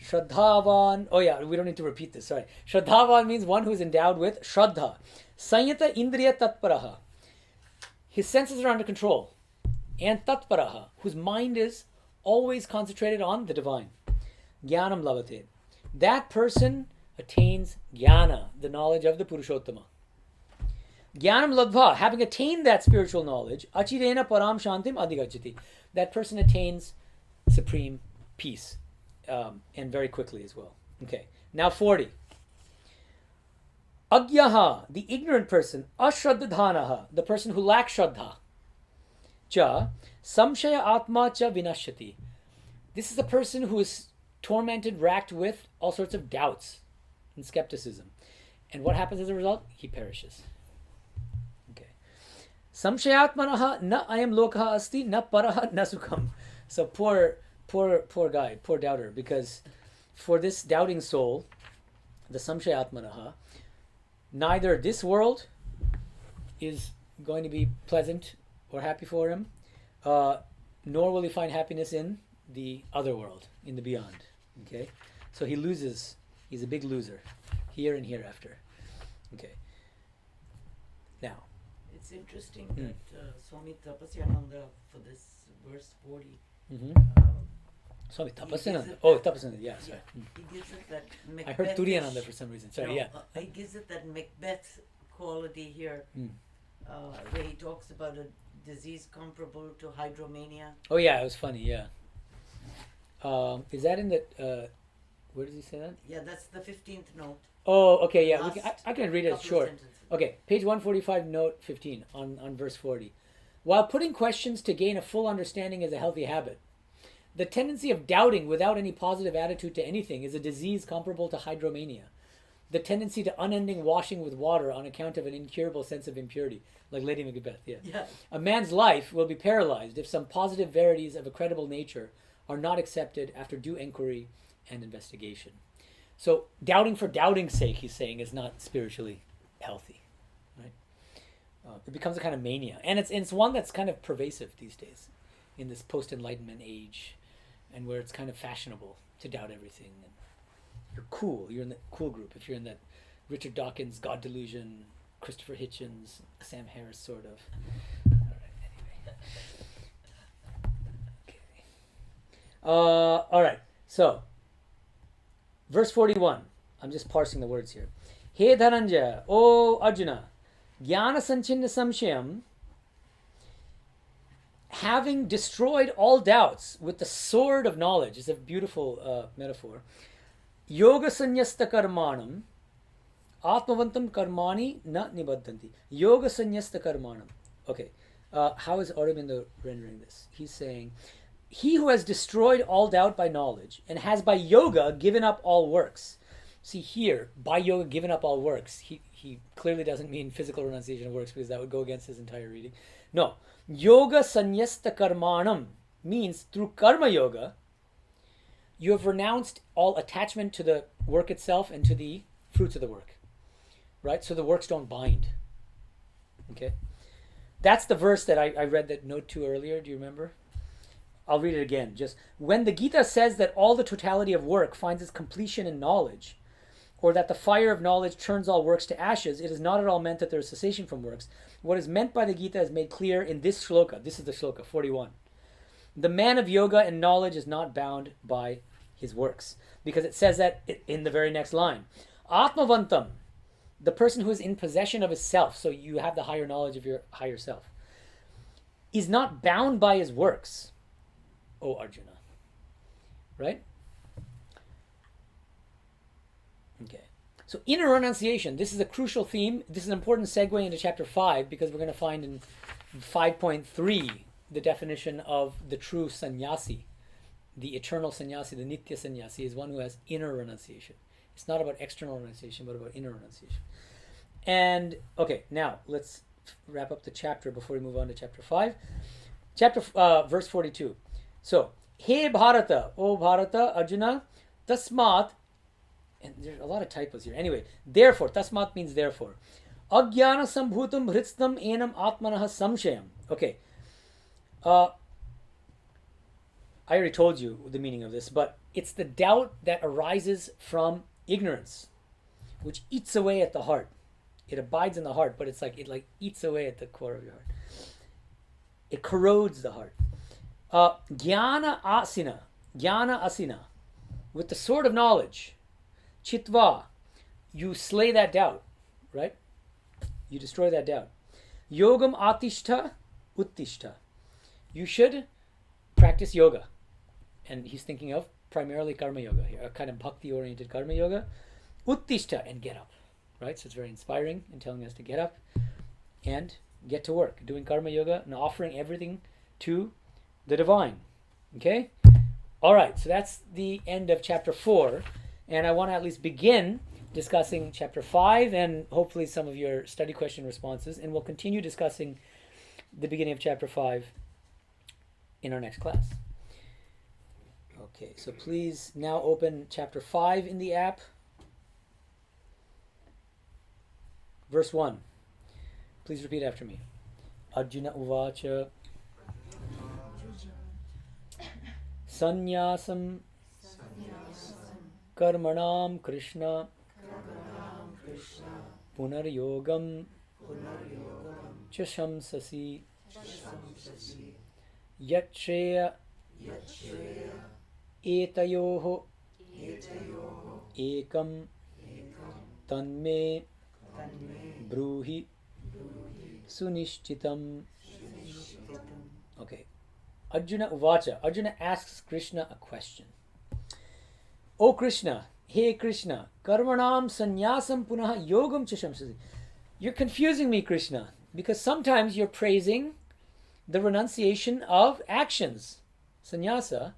Shraddhavan, we don't need to repeat this, sorry. Shraddhavan means one who is endowed with Shraddha. Sanyata Indriya Tatparaha. His senses are under control. And Tatparaha, whose mind is always concentrated on the divine. Jnanam Lavate. that person attains jnana, the knowledge of the Purushottama. Jnanam ladva, having attained that spiritual knowledge, achirena param shantim adhigachati. That person attains supreme peace, and very quickly as well. Okay, now 40. Agyaha, the ignorant person, ashraddhanaha, the person who lacks shraddha, cha samshaya atma cha vinashyati. This is the person who is tormented, racked with all sorts of doubts and skepticism. And what happens as a result? He perishes. Okay. Samshayatmanaha na ayam lokaha asti na paraha na sukham. So poor guy, poor doubter, because for this doubting soul, the samshayatmanaha, neither this world is going to be pleasant or happy for him, nor will he find happiness in the other world, in the beyond. Okay, so he loses. He's a big loser, here and hereafter. Okay. Now, It's interesting that Swami Tapasyananda, for this verse 40, Swami He Tapasyananda. gives it Oh, that- Tapasyananda. Yeah, yeah, sorry. he gives it that Macbeth. I heard Turiyananda for some reason. Sorry. Yeah. He gives it that Macbeth quality here, Mm. where he talks about a disease comparable to hydromania. Oh yeah, it was funny. Yeah. Is that in the? Where does he say that? Yeah, that's the 15th note. Oh, okay. Yeah, Last I can read it. It's couple of short. sentences. Okay, page 145, note 15 on verse 40. While putting questions to gain a full understanding is a healthy habit, the tendency of doubting without any positive attitude to anything is a disease comparable to hydromania. The tendency to unending washing with water on account of an incurable sense of impurity, like Lady Macbeth. Yeah. Yeah. A man's life will be paralyzed if some positive verities of a credible nature are not accepted after due inquiry and investigation. So doubting for doubting's sake, he's saying, is not spiritually healthy. Right? It becomes a kind of mania, and it's one that's kind of pervasive these days, in this post-enlightenment age, and where it's kind of fashionable to doubt everything. And you're cool. You're in the cool group. If you're in that Richard Dawkins God Delusion, Christopher Hitchens, Sam Harris sort of. All right. Anyway. Okay. All right. So, verse 41. I'm just parsing the words here. He Dhananjaya, O Arjuna, Jnana Sanchinna Samshayam, having destroyed all doubts with the sword of knowledge, is a beautiful metaphor. Yoga Sanyasta Karmanam, Atmavantam Karmani na Nibadhanti. Yoga Sanyasta Karmanam. Okay, how is Aurobindo rendering this? He's saying, he who has destroyed all doubt by knowledge and has by yoga given up all works. See here, by yoga given up all works, he clearly doesn't mean physical renunciation of works, because that would go against his entire reading. No, yoga sanyasta karmanam means through karma yoga, you have renounced all attachment to the work itself and to the fruits of the work. Right? So the works don't bind. Okay? That's the verse that I read that note 2 earlier. Do you remember? I'll read it again. Just when the Gita says that all the totality of work finds its completion in knowledge, or that the fire of knowledge turns all works to ashes, it is not at all meant that there is cessation from works. What is meant by the Gita is made clear in this shloka. This is the shloka, 41. The man of yoga and knowledge is not bound by his works. Because it says that in the very next line. Atmavantam, the person who is in possession of his self, so you have the higher knowledge of your higher self, is not bound by his works, O Arjuna. Right? Okay. So inner renunciation, this is a crucial theme. This is an important segue into chapter 5, because we're going to find in 5.3 the definition of the true sannyasi. The eternal sannyasi, the nitya sannyasi, is one who has inner renunciation. It's not about external renunciation, but about inner renunciation. And, okay, now let's wrap up the chapter before we move on to chapter 5. Verse 42. So, He Bharata, O Bharata, Arjuna, Tasmat, and there's a lot of typos here. Anyway, therefore, Tasmat means therefore. Agyana sambhutam hritstam enam atmanaha samshayam. Okay. I already told you the meaning of this, but it's the doubt that arises from ignorance, which eats away at the heart. It abides in the heart, but it's like it eats away at the core of your heart. It corrodes the heart. Jnana asina, with the sword of knowledge. Chitva, you slay that doubt, right? You destroy that doubt. Yogam atishta uttishta. You should practice yoga. And he's thinking of primarily karma yoga here, a kind of bhakti-oriented karma yoga. Uttishta, and get up, right? So it's very inspiring and telling us to get up and get to work, doing karma yoga and offering everything to the divine. Okay? All right, so that's the end of chapter 4. And I want to at least begin discussing chapter 5 and hopefully some of your study question responses. And we'll continue discussing the beginning of chapter 5 in our next class. Okay, so please now open chapter 5 in the app. Verse 1. Please repeat after me. Arjuna uvacha Sanyasam Karmanam Krishna Punaryogam Chashamsasi Yatshreya Etayoho Ekam Tanme Bruhi Sunishchitam. Okay. Arjuna Uvacha. Arjuna asks Krishna a question. O Krishna, hey Krishna, Karmanam Sanyasam Punaha Yogam Chashamsasi. You're confusing me, Krishna, because sometimes you're praising the renunciation of actions, sannyasa,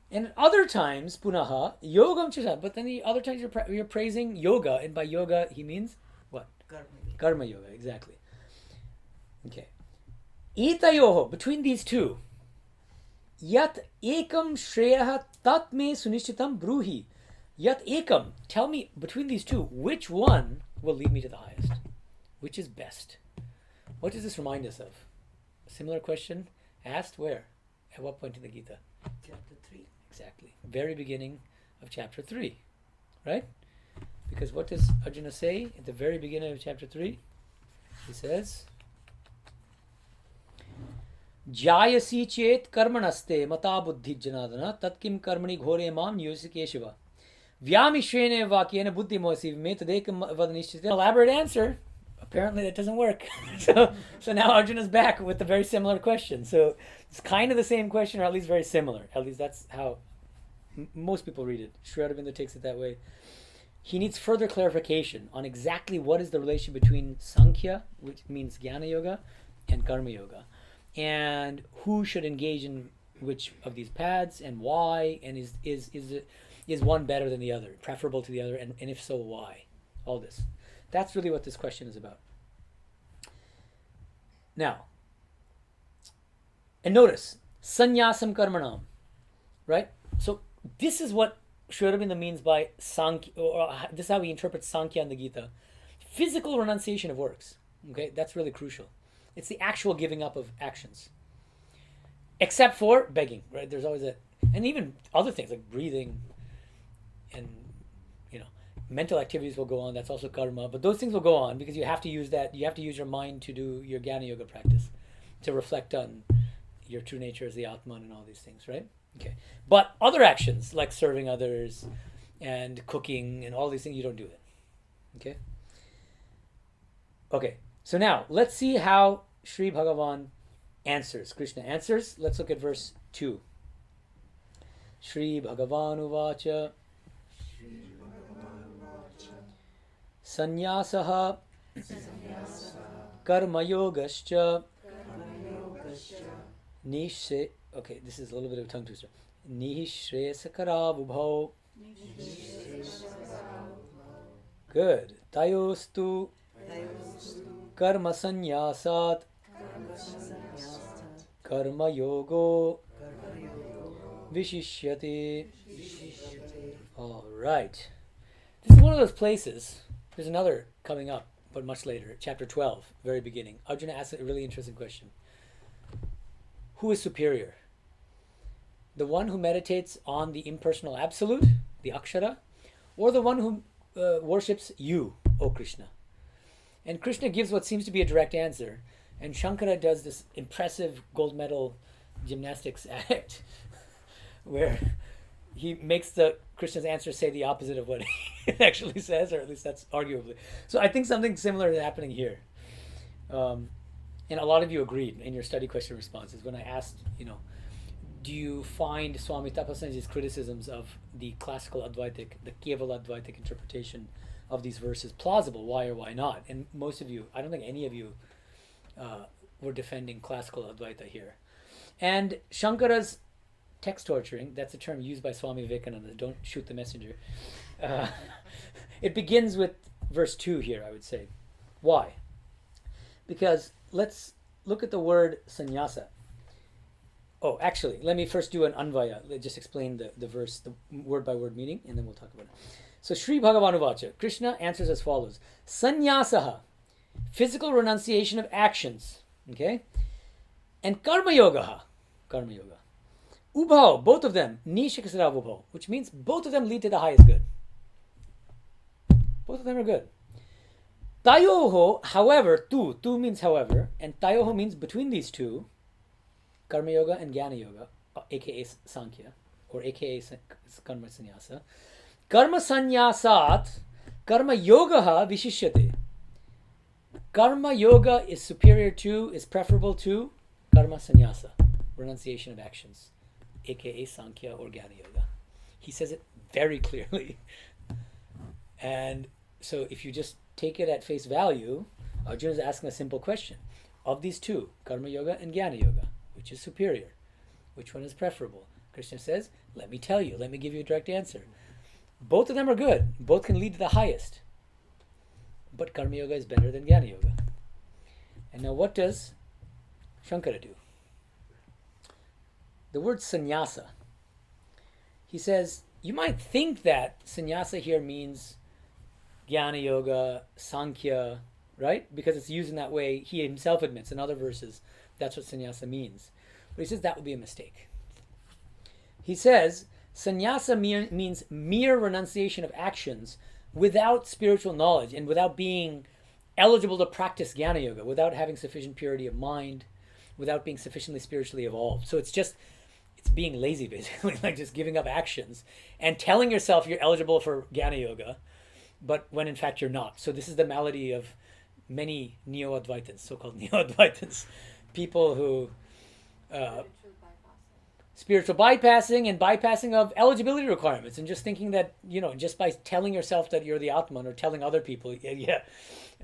and other times, Punaha, Yogam Chashamsasi. But then the other times you're praising yoga, and by yoga he means what? Karma yoga, exactly. Okay. Itayoho, between these two, Yat ekam shreyaha tat me sunishchitam bruhi. Yat ekam, tell me, between these two, which one will lead me to the highest? Which is best? What does this remind us of? A similar question asked where? At what point in the Gita? Chapter 3. Exactly. Very beginning of chapter 3. Right? Because what does Arjuna say at the very beginning of chapter 3? He says, Jayasi chet karmanaste mata buddhi janadana tatkim karmani ghore mam niyosike shiva vyamishvene vakyena buddhi mosi metadekam vadanishchite. Elaborate answer. Apparently that doesn't work. so now Arjuna's back with a very similar question. So it's kind of the same question, or at least very similar. At least that's how most people read it. Sri Aurobindo takes it that way. He needs further clarification on exactly what is the relation between Sankhya, which means Jnana Yoga, and Karma Yoga. And who should engage in which of these paths, and why, and is one better than the other, preferable to the other, and if so, why? All this. That's really what this question is about. Now, and notice, sannyasam karmanam, right? So this is what Sri Aurobindo means by Sankhya, or this is how he interprets Sankhya in the Gita. Physical renunciation of works. Okay, that's really crucial. It's the actual giving up of actions. Except for begging, right? There's always and even other things like breathing and, mental activities will go on. That's also karma. But those things will go on because you have to use that. You have to use your mind to do your Jnana Yoga practice, to reflect on your true nature as the Atman and all these things, right? Okay. But other actions like serving others and cooking and all these things, you don't do it. Okay? Okay. So now, let's see how Sri Bhagavan answers. Krishna answers. Let's look at verse 2. Sri Bhagavan uvacha Sanyasaha Karma Yogascha Nishe. Okay, this is a little bit of a tongue twister. Nihishresakarabhubhau. Good. Tayostu Karma Sanyasat Karma Yogo Vishishyate. All right. This is one of those places. There's another coming up, but much later, chapter 12, very beginning. Arjuna asks a really interesting question. Who is superior? The one who meditates on the impersonal absolute, the Akshara, or the one who worships you, O Krishna? And Krishna gives what seems to be a direct answer, and Shankara does this impressive gold medal gymnastics act where he makes the Krishna's answer say the opposite of what he actually says, or at least that's arguably. So I think something similar is happening here. And a lot of you agreed in your study question responses when I asked, do you find Swami Tapasyananda's criticisms of the classical Advaitic, the Kevala Advaitic interpretation of these verses plausible? Why or why not? And most of you, I don't think any of you were defending classical Advaita here. And Shankara's text torturing, that's a term used by Swami Vivekananda, don't shoot the messenger. It begins with verse 2 here, I would say. Why? Because let's look at the word sannyasa. Oh, actually, let me first do an anvaya. Let's just explain the verse, the word by word meaning, and then we'll talk about it. So Sri Bhagavanuvacha, Krishna answers as follows. Sannyasaha, physical renunciation of actions. Okay? And karma yogaha, karma yoga. Ubhau, both of them, nishikasarabhubhau, which means both of them lead to the highest good. Both of them are good. Tayoho, however, tu means however, and tayoho means between these two, karma yoga and jnana yoga, aka sankhya, or aka karma sannyasa. Karma sannyasat, karma yogaha vishishyate. Karma yoga is superior to, is preferable to karma sannyasa, renunciation of actions, aka sankhya or jnana yoga. He says it very clearly. And so if you just take it at face value, Arjuna is asking a simple question. Of these two, karma yoga and jnana yoga, which is superior? Which one is preferable? Krishna says, let me tell you, let me give you a direct answer. Both of them are good. Both can lead to the highest. But karma yoga is better than jnana yoga. And now what does Shankara do? The word sannyasa. He says, you might think that sannyasa here means jnana yoga, sankhya, right? Because it's used in that way. He himself admits in other verses that's what sannyasa means. But he says that would be a mistake. He says sannyasa means mere renunciation of actions without spiritual knowledge and without being eligible to practice jnana yoga, without having sufficient purity of mind, without being sufficiently spiritually evolved. So it's being lazy, basically, like just giving up actions and telling yourself you're eligible for jnana yoga, but when in fact you're not. So this is the malady of many neo-Advaitins, so-called neo-Advaitins, people who spiritual bypassing and bypassing of eligibility requirements, and just thinking that, just by telling yourself that you're the Atman or telling other people,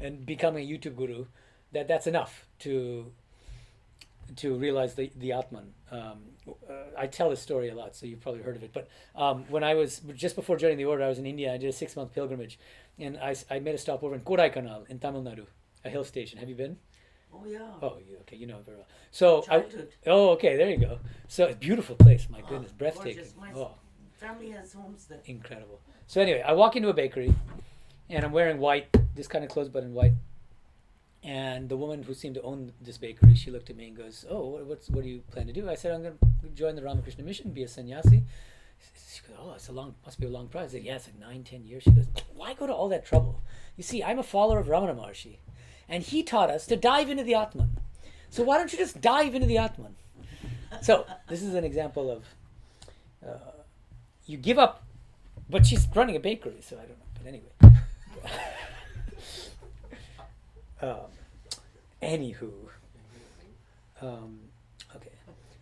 and becoming a YouTube guru, that's enough to realize the Atman. I tell this story a lot, so you've probably heard of it. But when I was, just before joining the order, I was in India. I did a 6-month pilgrimage, and I made a stop over in Kodaikanal in Tamil Nadu, a hill station. Have you been? Oh yeah. Oh, okay, you know it very well. So Childhood. okay, there you go. So it's a beautiful place. My goodness, breathtaking. Gorgeous. My family has homes there. Incredible. So anyway, I walk into a bakery, and I'm wearing white, this kind of clothes, but in white. And the woman who seemed to own this bakery, she looked at me and goes, "Oh, what do you plan to do?" I said, "I'm going to join the Ramakrishna mission, be a sannyasi." She goes, "Oh, must be a long process." I said, "Yeah, it's like 9-10 years." She goes, "Why go to all that trouble? You see, I'm a follower of Ramana Maharshi, and he taught us to dive into the Atman. So why don't you just dive into the Atman?" So this is an example of you give up, but she's running a bakery, so I don't know. But anyway. Anywho, okay.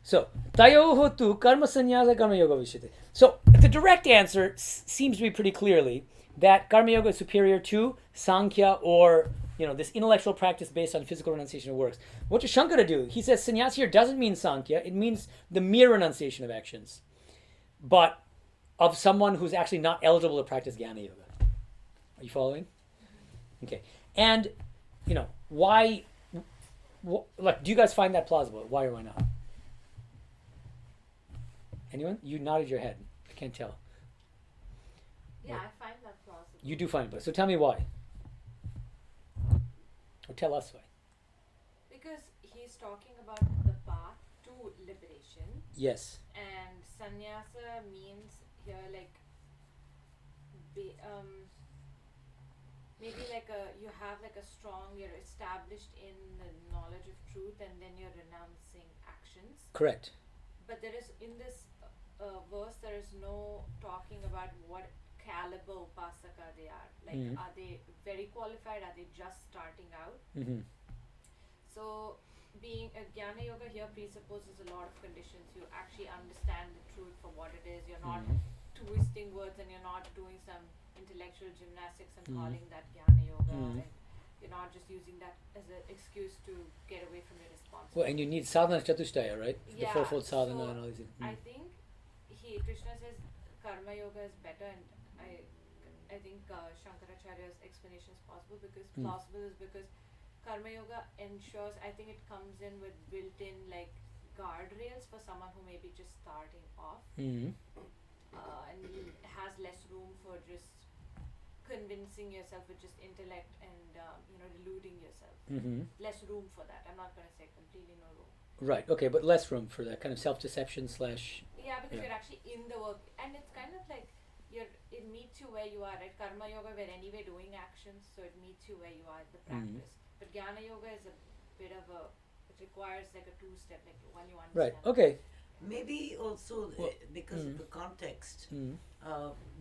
So tayoho tu karma sannyasa karma yoga vishyate. So the direct answer seems to be pretty clearly that karma yoga is superior to sankhya, or this intellectual practice based on physical renunciation of works. What does Shankara do? He says sannyasa here doesn't mean sankhya; it means the mere renunciation of actions, but of someone who's actually not eligible to practice jnana yoga. Are you following? Okay, and why? Like, do you guys find that plausible? Why or why not? Anyone? You nodded your head. I can't tell. Yeah, I find that plausible. You do find it. So tell me why. Or tell us why. Because he's talking about the path to liberation. Yes. And sannyasa means here maybe you're established in the knowledge of truth, and then you're renouncing actions. Correct. But there is in this verse there is no talking about what caliber upasaka they are. Like, Mhm. are they very qualified? Are they just starting out? Mm-hmm. So, being a Jnana Yoga here presupposes a lot of conditions. You actually understand the truth for what it is. You're not twisting words and you're not doing some intellectual gymnastics and calling that Jnana Yoga. And you're not just using that as an excuse to get away from your responsibility. Well, and you need sadhana chatushtaya, right? The Yeah, fourfold sadhana so and all these things. I think Krishna says karma yoga is better, and I think Shankaracharya's explanation is plausible because karma yoga ensures, I think it comes in with built-in like guardrails for someone who may be just starting off, Mm-hmm. and has less room for just convincing yourself with just intellect and deluding yourself. Mm-hmm. Less room for that. I'm not going to say completely no room. Right. Okay, but less room for that kind of self-deception / Yeah, because Yeah. you're actually in the work, and it's kind of like it meets you where you are, right? Karma yoga, we're anyway doing actions, so it meets you where you are at the practice. But Jnana yoga is a bit of it requires like a two-step, like when you understand. Right. Okay. Maybe also Well, because of the context, Mm.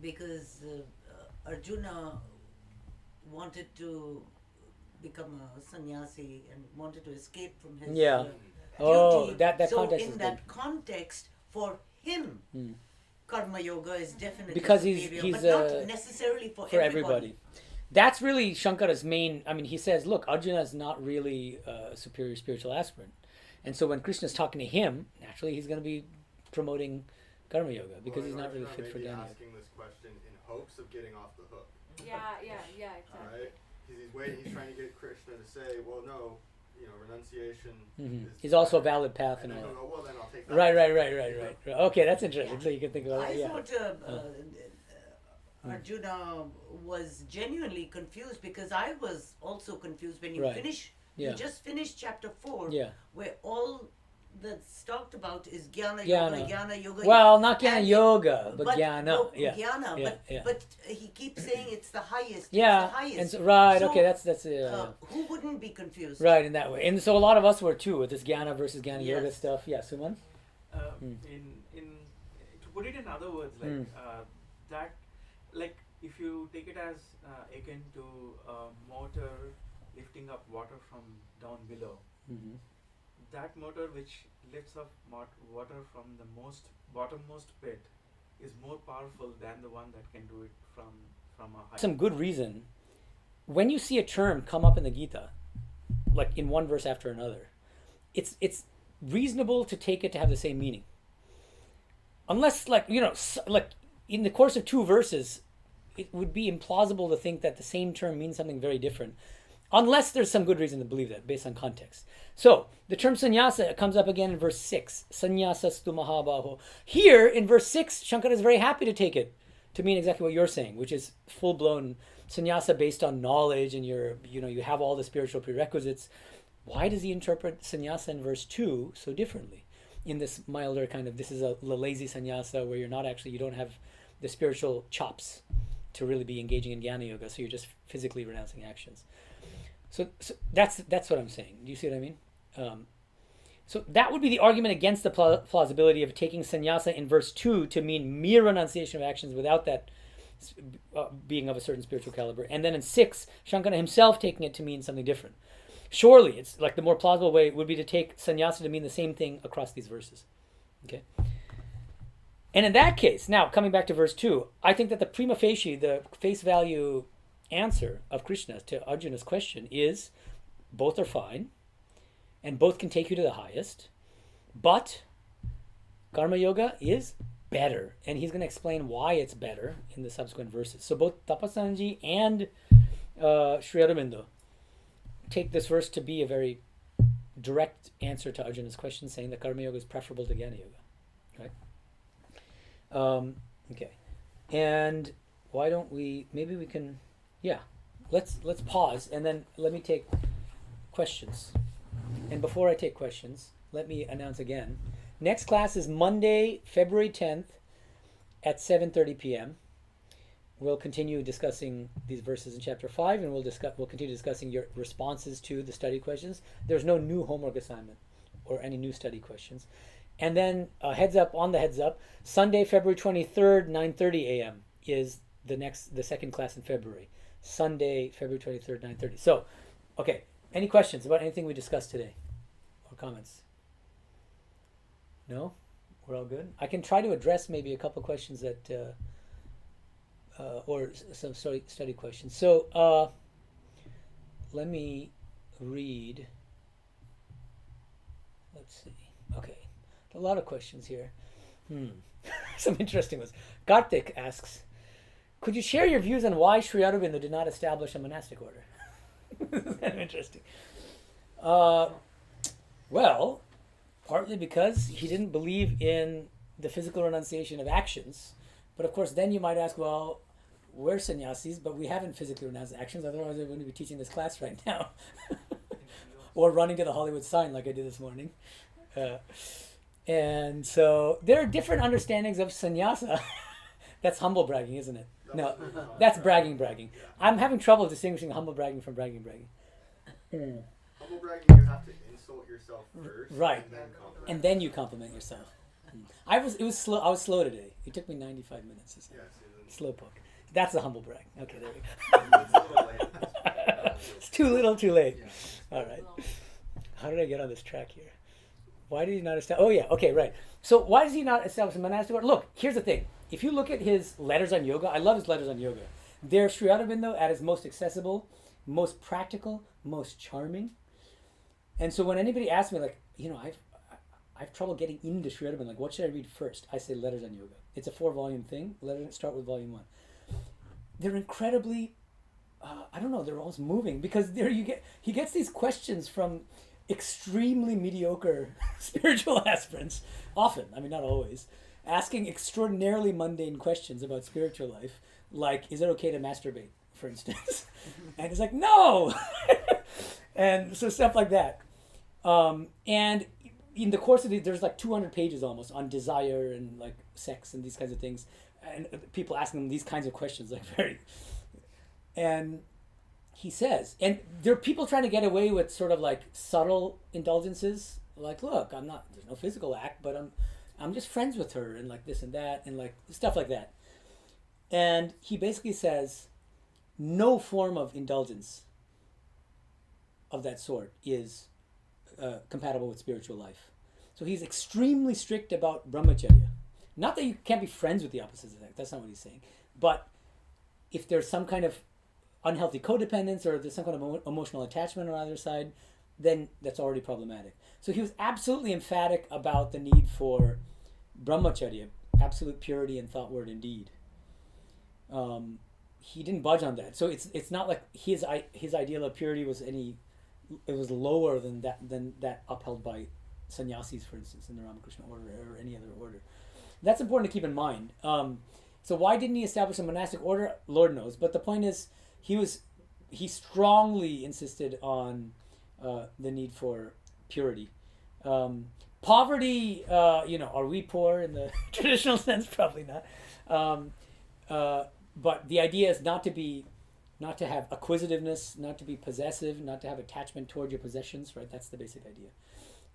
because Arjuna wanted to become a sannyasi and wanted to escape from his Yeah. duty. Oh, that so context in is that good. context, for him, Mm. karma yoga is definitely Because superior, he's but not necessarily for everybody. That's really Shankara's main. I mean, he says, look, Arjuna is not really a superior spiritual aspirant, and so when Krishna's talking to him, naturally he's going to be promoting karma yoga because he's not really fit for Arjuna may Jnana. be asking this question in hopes of getting off the hook. Yeah, exactly. Alright? Because he's waiting, he's trying to get Krishna to say, well, no, renunciation Mm-hmm. is is also a fine. valid path And and then all he'll that. go, well, then I'll take that. Right. Okay, that's interesting. Yeah. So you can think about I it. Yeah. thought Arjuna was genuinely confused, because I was also confused when you Right. finish. Yeah. You just finished chapter 4, Yeah. where all that's talked about is Jnana Jnana. Yoga. Well, not Jnana And yoga, but Jnana. no, Yeah. Jnana, Yeah. but he keeps saying it's the highest. Yeah. It's the highest. And so, right. So, Okay. That's who wouldn't be confused? right in that way. And so a lot of us were too with this Jnana versus Jnana yoga Yes. stuff. Yeah, Suman. In to put it in other words, like that, like if you take it as akin to a motor lifting up water from down below, Mm-hmm. that motor which lifts up water from the bottommost pit is more powerful than the one that can do it from a high. Some good reason. When you see a term come up in the Gita, like in one verse after another, it's reasonable to take it to have the same meaning. Unless, like in the course of 2 verses, it would be implausible to think that the same term means something very different, unless there's some good reason to believe that based on context. So the term sannyasa comes up again in verse 6. Sannyasastu mahabaho. Here in verse 6, Shankara is very happy to take it to mean exactly what you're saying, which is full-blown sannyasa based on knowledge, and you have all the spiritual prerequisites. Why does he interpret sannyasa in verse 2 so differently? In this milder kind of, this is a lazy sannyasa where you don't have the spiritual chops to really be engaging in Jnana Yoga, so you're just physically renouncing actions. So that's what I'm saying. Do you see what I mean? So that would be the argument against the plausibility of taking sannyasa in verse 2 to mean mere renunciation of actions without that being of a certain spiritual caliber. And then in 6, Shankara himself taking it to mean something different. Surely, it's like the more plausible way would be to take sannyasa to mean the same thing across these verses. Okay? And in that case, now coming back to verse 2, I think that the prima facie, the face value answer of Krishna to Arjuna's question is both are fine and both can take you to the highest, but karma yoga is better. And he's going to explain why it's better in the subsequent verses. So both Tapasyananda and Sri Aurobindo take this verse to be a very direct answer to Arjuna's question, saying that karma yoga is preferable to Jnana yoga. Right? Okay. And why don't we, maybe we can, let's pause and then let me take questions. And before I take questions, let me announce again. Next class is Monday, February 10th at 7:30 p.m. We'll continue discussing these verses in chapter 5, and we'll continue discussing your responses to the study questions. There's no new homework assignment or any new study questions. And then heads up on the heads up, Sunday, February 23rd, 9:30 a.m. is the second class in February. Sunday, February 23rd, 9:30. So, okay. Any questions about anything we discussed today? Or comments? No? We're all good? I can try to address maybe a couple questions that, or some study questions. So, let me read. Let's see. Okay. A lot of questions here. Some interesting ones. Karthik asks, could you share your views on why Sri Aurobindo did not establish a monastic order? Kind of interesting. Well, partly because he didn't believe in the physical renunciation of actions. But of course, then you might ask, well, we're sannyasis, but we haven't physically renounced actions. Otherwise, I wouldn't be teaching this class right now. Or running to the Hollywood sign like I did this morning. And so there are different understandings of sannyasa. That's humble bragging, isn't it? No, that's bragging. I'm having trouble distinguishing humble bragging from bragging. Humble bragging, you have to insult yourself first, Right. and then compliment. And then you compliment yourself. I was slow today. It took me 95 minutes. Or so. Yes, Slow poke. That's a humble brag. Okay, there we go. it's a little late. It's too little, too late. Yeah. All right. How did I get on this track here? Why did he not establish? Oh yeah. Okay, right. So why does he not establish a monastic order? Look, here's the thing. If you look at his letters on yoga, I love his letters on yoga. They're Sri Aurobindo at his most accessible, most practical, most charming. And so when anybody asks me, like, I've trouble getting into Sri Aurobindo, like, what should I read first? I say letters on yoga. It's a 4-volume thing. Start with volume 1. They're incredibly, I don't know, they're almost moving because he gets these questions from extremely mediocre spiritual aspirants, often, I mean, not always, asking extraordinarily mundane questions about spiritual life, like, is it okay to masturbate, for instance? And he's like, no! And so stuff like that. And in the course of there's like 200 pages almost on desire and like sex and these kinds of things, and people asking them these kinds of questions, like and he says, and there are people trying to get away with sort of like subtle indulgences, like, look, there's no physical act, but I'm just friends with her, and like this and that, and like stuff like that. And he basically says no form of indulgence of that sort is compatible with spiritual life. So he's extremely strict about brahmacharya. Not that you can't be friends with the opposite sex, that's not what he's saying. But if there's some kind of unhealthy codependence or there's some kind of emotional attachment on either side, then that's already problematic. So he was absolutely emphatic about the need for brahmacharya, absolute purity in thought, word, and deed. He didn't budge on that. So it's not like his ideal of purity was it was lower than that upheld by sannyasis, for instance, in the Ramakrishna order or any other order. That's important to keep in mind. So why didn't he establish a monastic order? Lord knows. But the point is, he strongly insisted on the need for purity. Poverty, are we poor in the traditional sense? Probably not. But the idea is not to have acquisitiveness, not to be possessive, not to have attachment toward your possessions, right? That's the basic idea.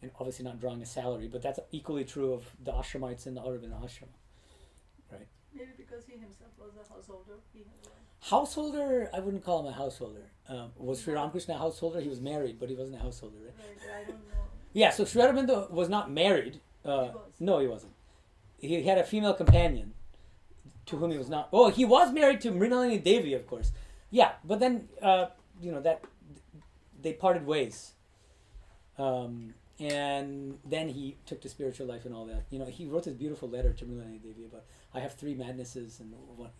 And obviously not drawing a salary, but that's equally true of the ashramites in the Aurobindo ashrama, right? Maybe because he himself was a householder. Householder, I wouldn't call him a householder. Was Sri Ramakrishna a householder? He was married, but he wasn't a householder, right? Right, I don't know. Yeah, so Sri Aurobindo was not married. He was. No, he wasn't. He had a female companion to whom he was not. Oh, he was married to Mrinalini Devi, of course. Yeah, but then, that they parted ways. And then he took to spiritual life and all that. He wrote this beautiful letter to Mrinalini Devi about, I have 3 madnesses and one.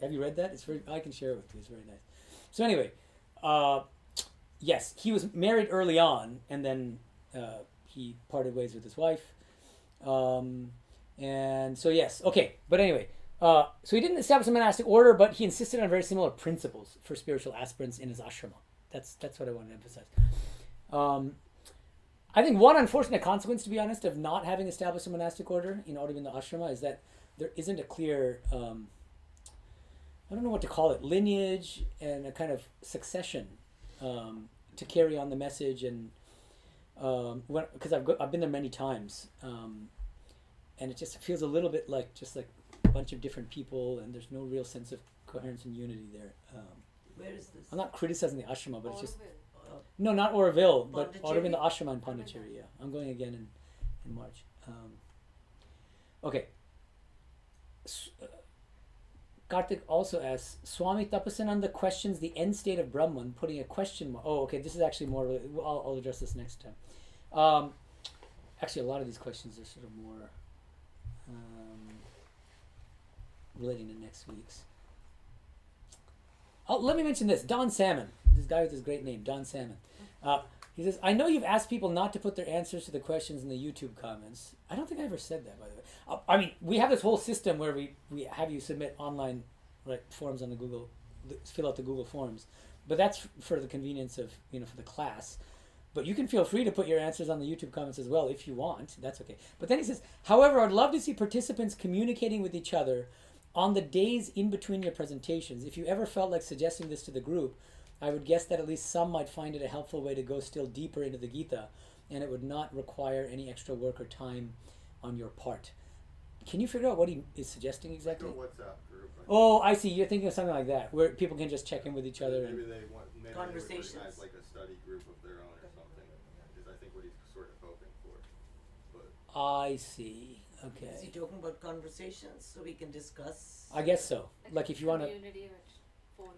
Have you read that? I can share it with you. It's very nice. So anyway, yes, he was married early on, and then he parted ways with his wife. And so yes, okay. But anyway, so he didn't establish a monastic order, but he insisted on very similar principles for spiritual aspirants in his ashrama. That's what I wanted to emphasize. I think one unfortunate consequence, to be honest, of not having established a monastic order in Aurobindo ashrama is that there isn't a clear, I don't know what to call it, lineage and a kind of succession to carry on the message. And Because I've been there many times, and it just feels a little bit like just like a bunch of different people, and there's no real sense of coherence and unity there. Where is this? I'm not criticizing the ashrama, but it's just Aurobindo. no, not Auroville, but Pondicherry? Aurobindo Ashrama in Pondicherry. Yeah, I'm going again in March. Okay. Karthik also asks, Swami Tapasyananda questions the end state of Brahman, putting a question mark. Oh, okay, this is actually more. I'll address this next time. Actually, a lot of these questions are sort of more relating to next week's. Let me mention this. Don Salmon, this guy with this great name, Don Salmon. He says, I know you've asked people not to put their answers to the questions in the YouTube comments. I don't think I ever said that, by the way. I mean, we have this whole system where we have you submit online forms on the Google, fill out the Google forms. But that's for the convenience of, for the class. But you can feel free to put your answers on the YouTube comments as well if you want. That's okay. But then he says, however, I'd love to see participants communicating with each other on the days in between your presentations. If you ever felt like suggesting this to the group, I would guess that at least some might find it a helpful way to go still deeper into the Gita, and it would not require any extra work or time on your part. Can you figure out what he is suggesting exactly? Like a WhatsApp group. Oh, I see. You're thinking of something like that, where people can just check in with each other. Maybe And, they want Conversations. They would organize like a study group of their own or something. Is I think what he's sort of hoping for. But I see. Okay. Is he talking about conversations so we can discuss? I guess so. Like if you want to, community forum.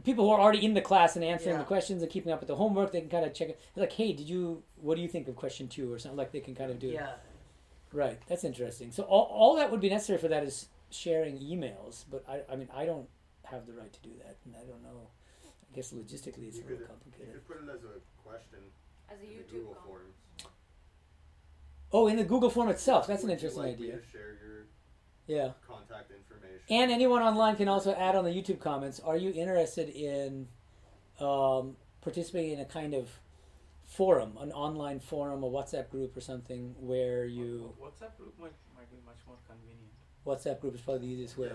people who are already in the class and answering Yeah. the questions and keeping up with the homework, they can kind of check it. Like, hey, what do you think of question 2 or something? Like they can kind of do. Yeah. Right. That's interesting. So all that would be necessary for that is sharing emails. But I mean, I don't have the right to do that, and I don't know. I guess logistically it's a you little could complicated. put it as a question As a in the YouTube Google comment. forms. Oh, in the Google form itself. That's an Would you interesting like me idea. to share your Yeah. contact information. And anyone online can also add on the YouTube comments. Are you interested in participating in a kind of forum, an online forum, a WhatsApp group or something where you... WhatsApp group might be much more convenient. WhatsApp group is probably the easiest way.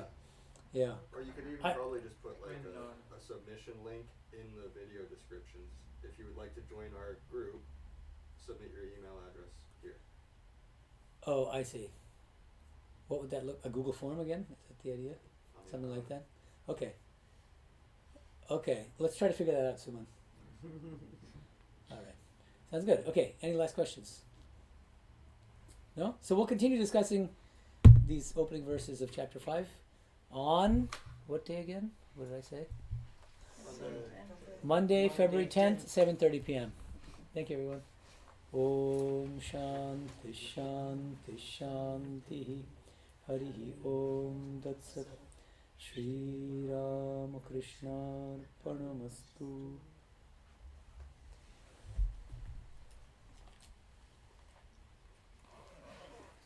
Yeah. Or you could even I- probably just put like And, a submission link in the video descriptions. If you would like to join our group, submit your email address here. Oh, I see. What would that look? A Google form again? Is that the idea? Something like that? Okay. Okay. Let's try to figure that out, Suman. All right. Sounds good. Okay. Any last questions? No? So we'll continue discussing these opening verses of chapter 5 on what day again? What did I say? Monday, February 10th, 7:30 p.m. Thank you, everyone. Om Shanti Shanti Shanti Harihi Om Tat Sat Sri Ramakrishna Arpanamastu.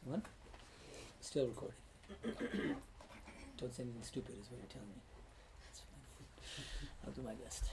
One? Still recording. Don't say anything stupid is what you're telling me. That's fine. I'll do my best.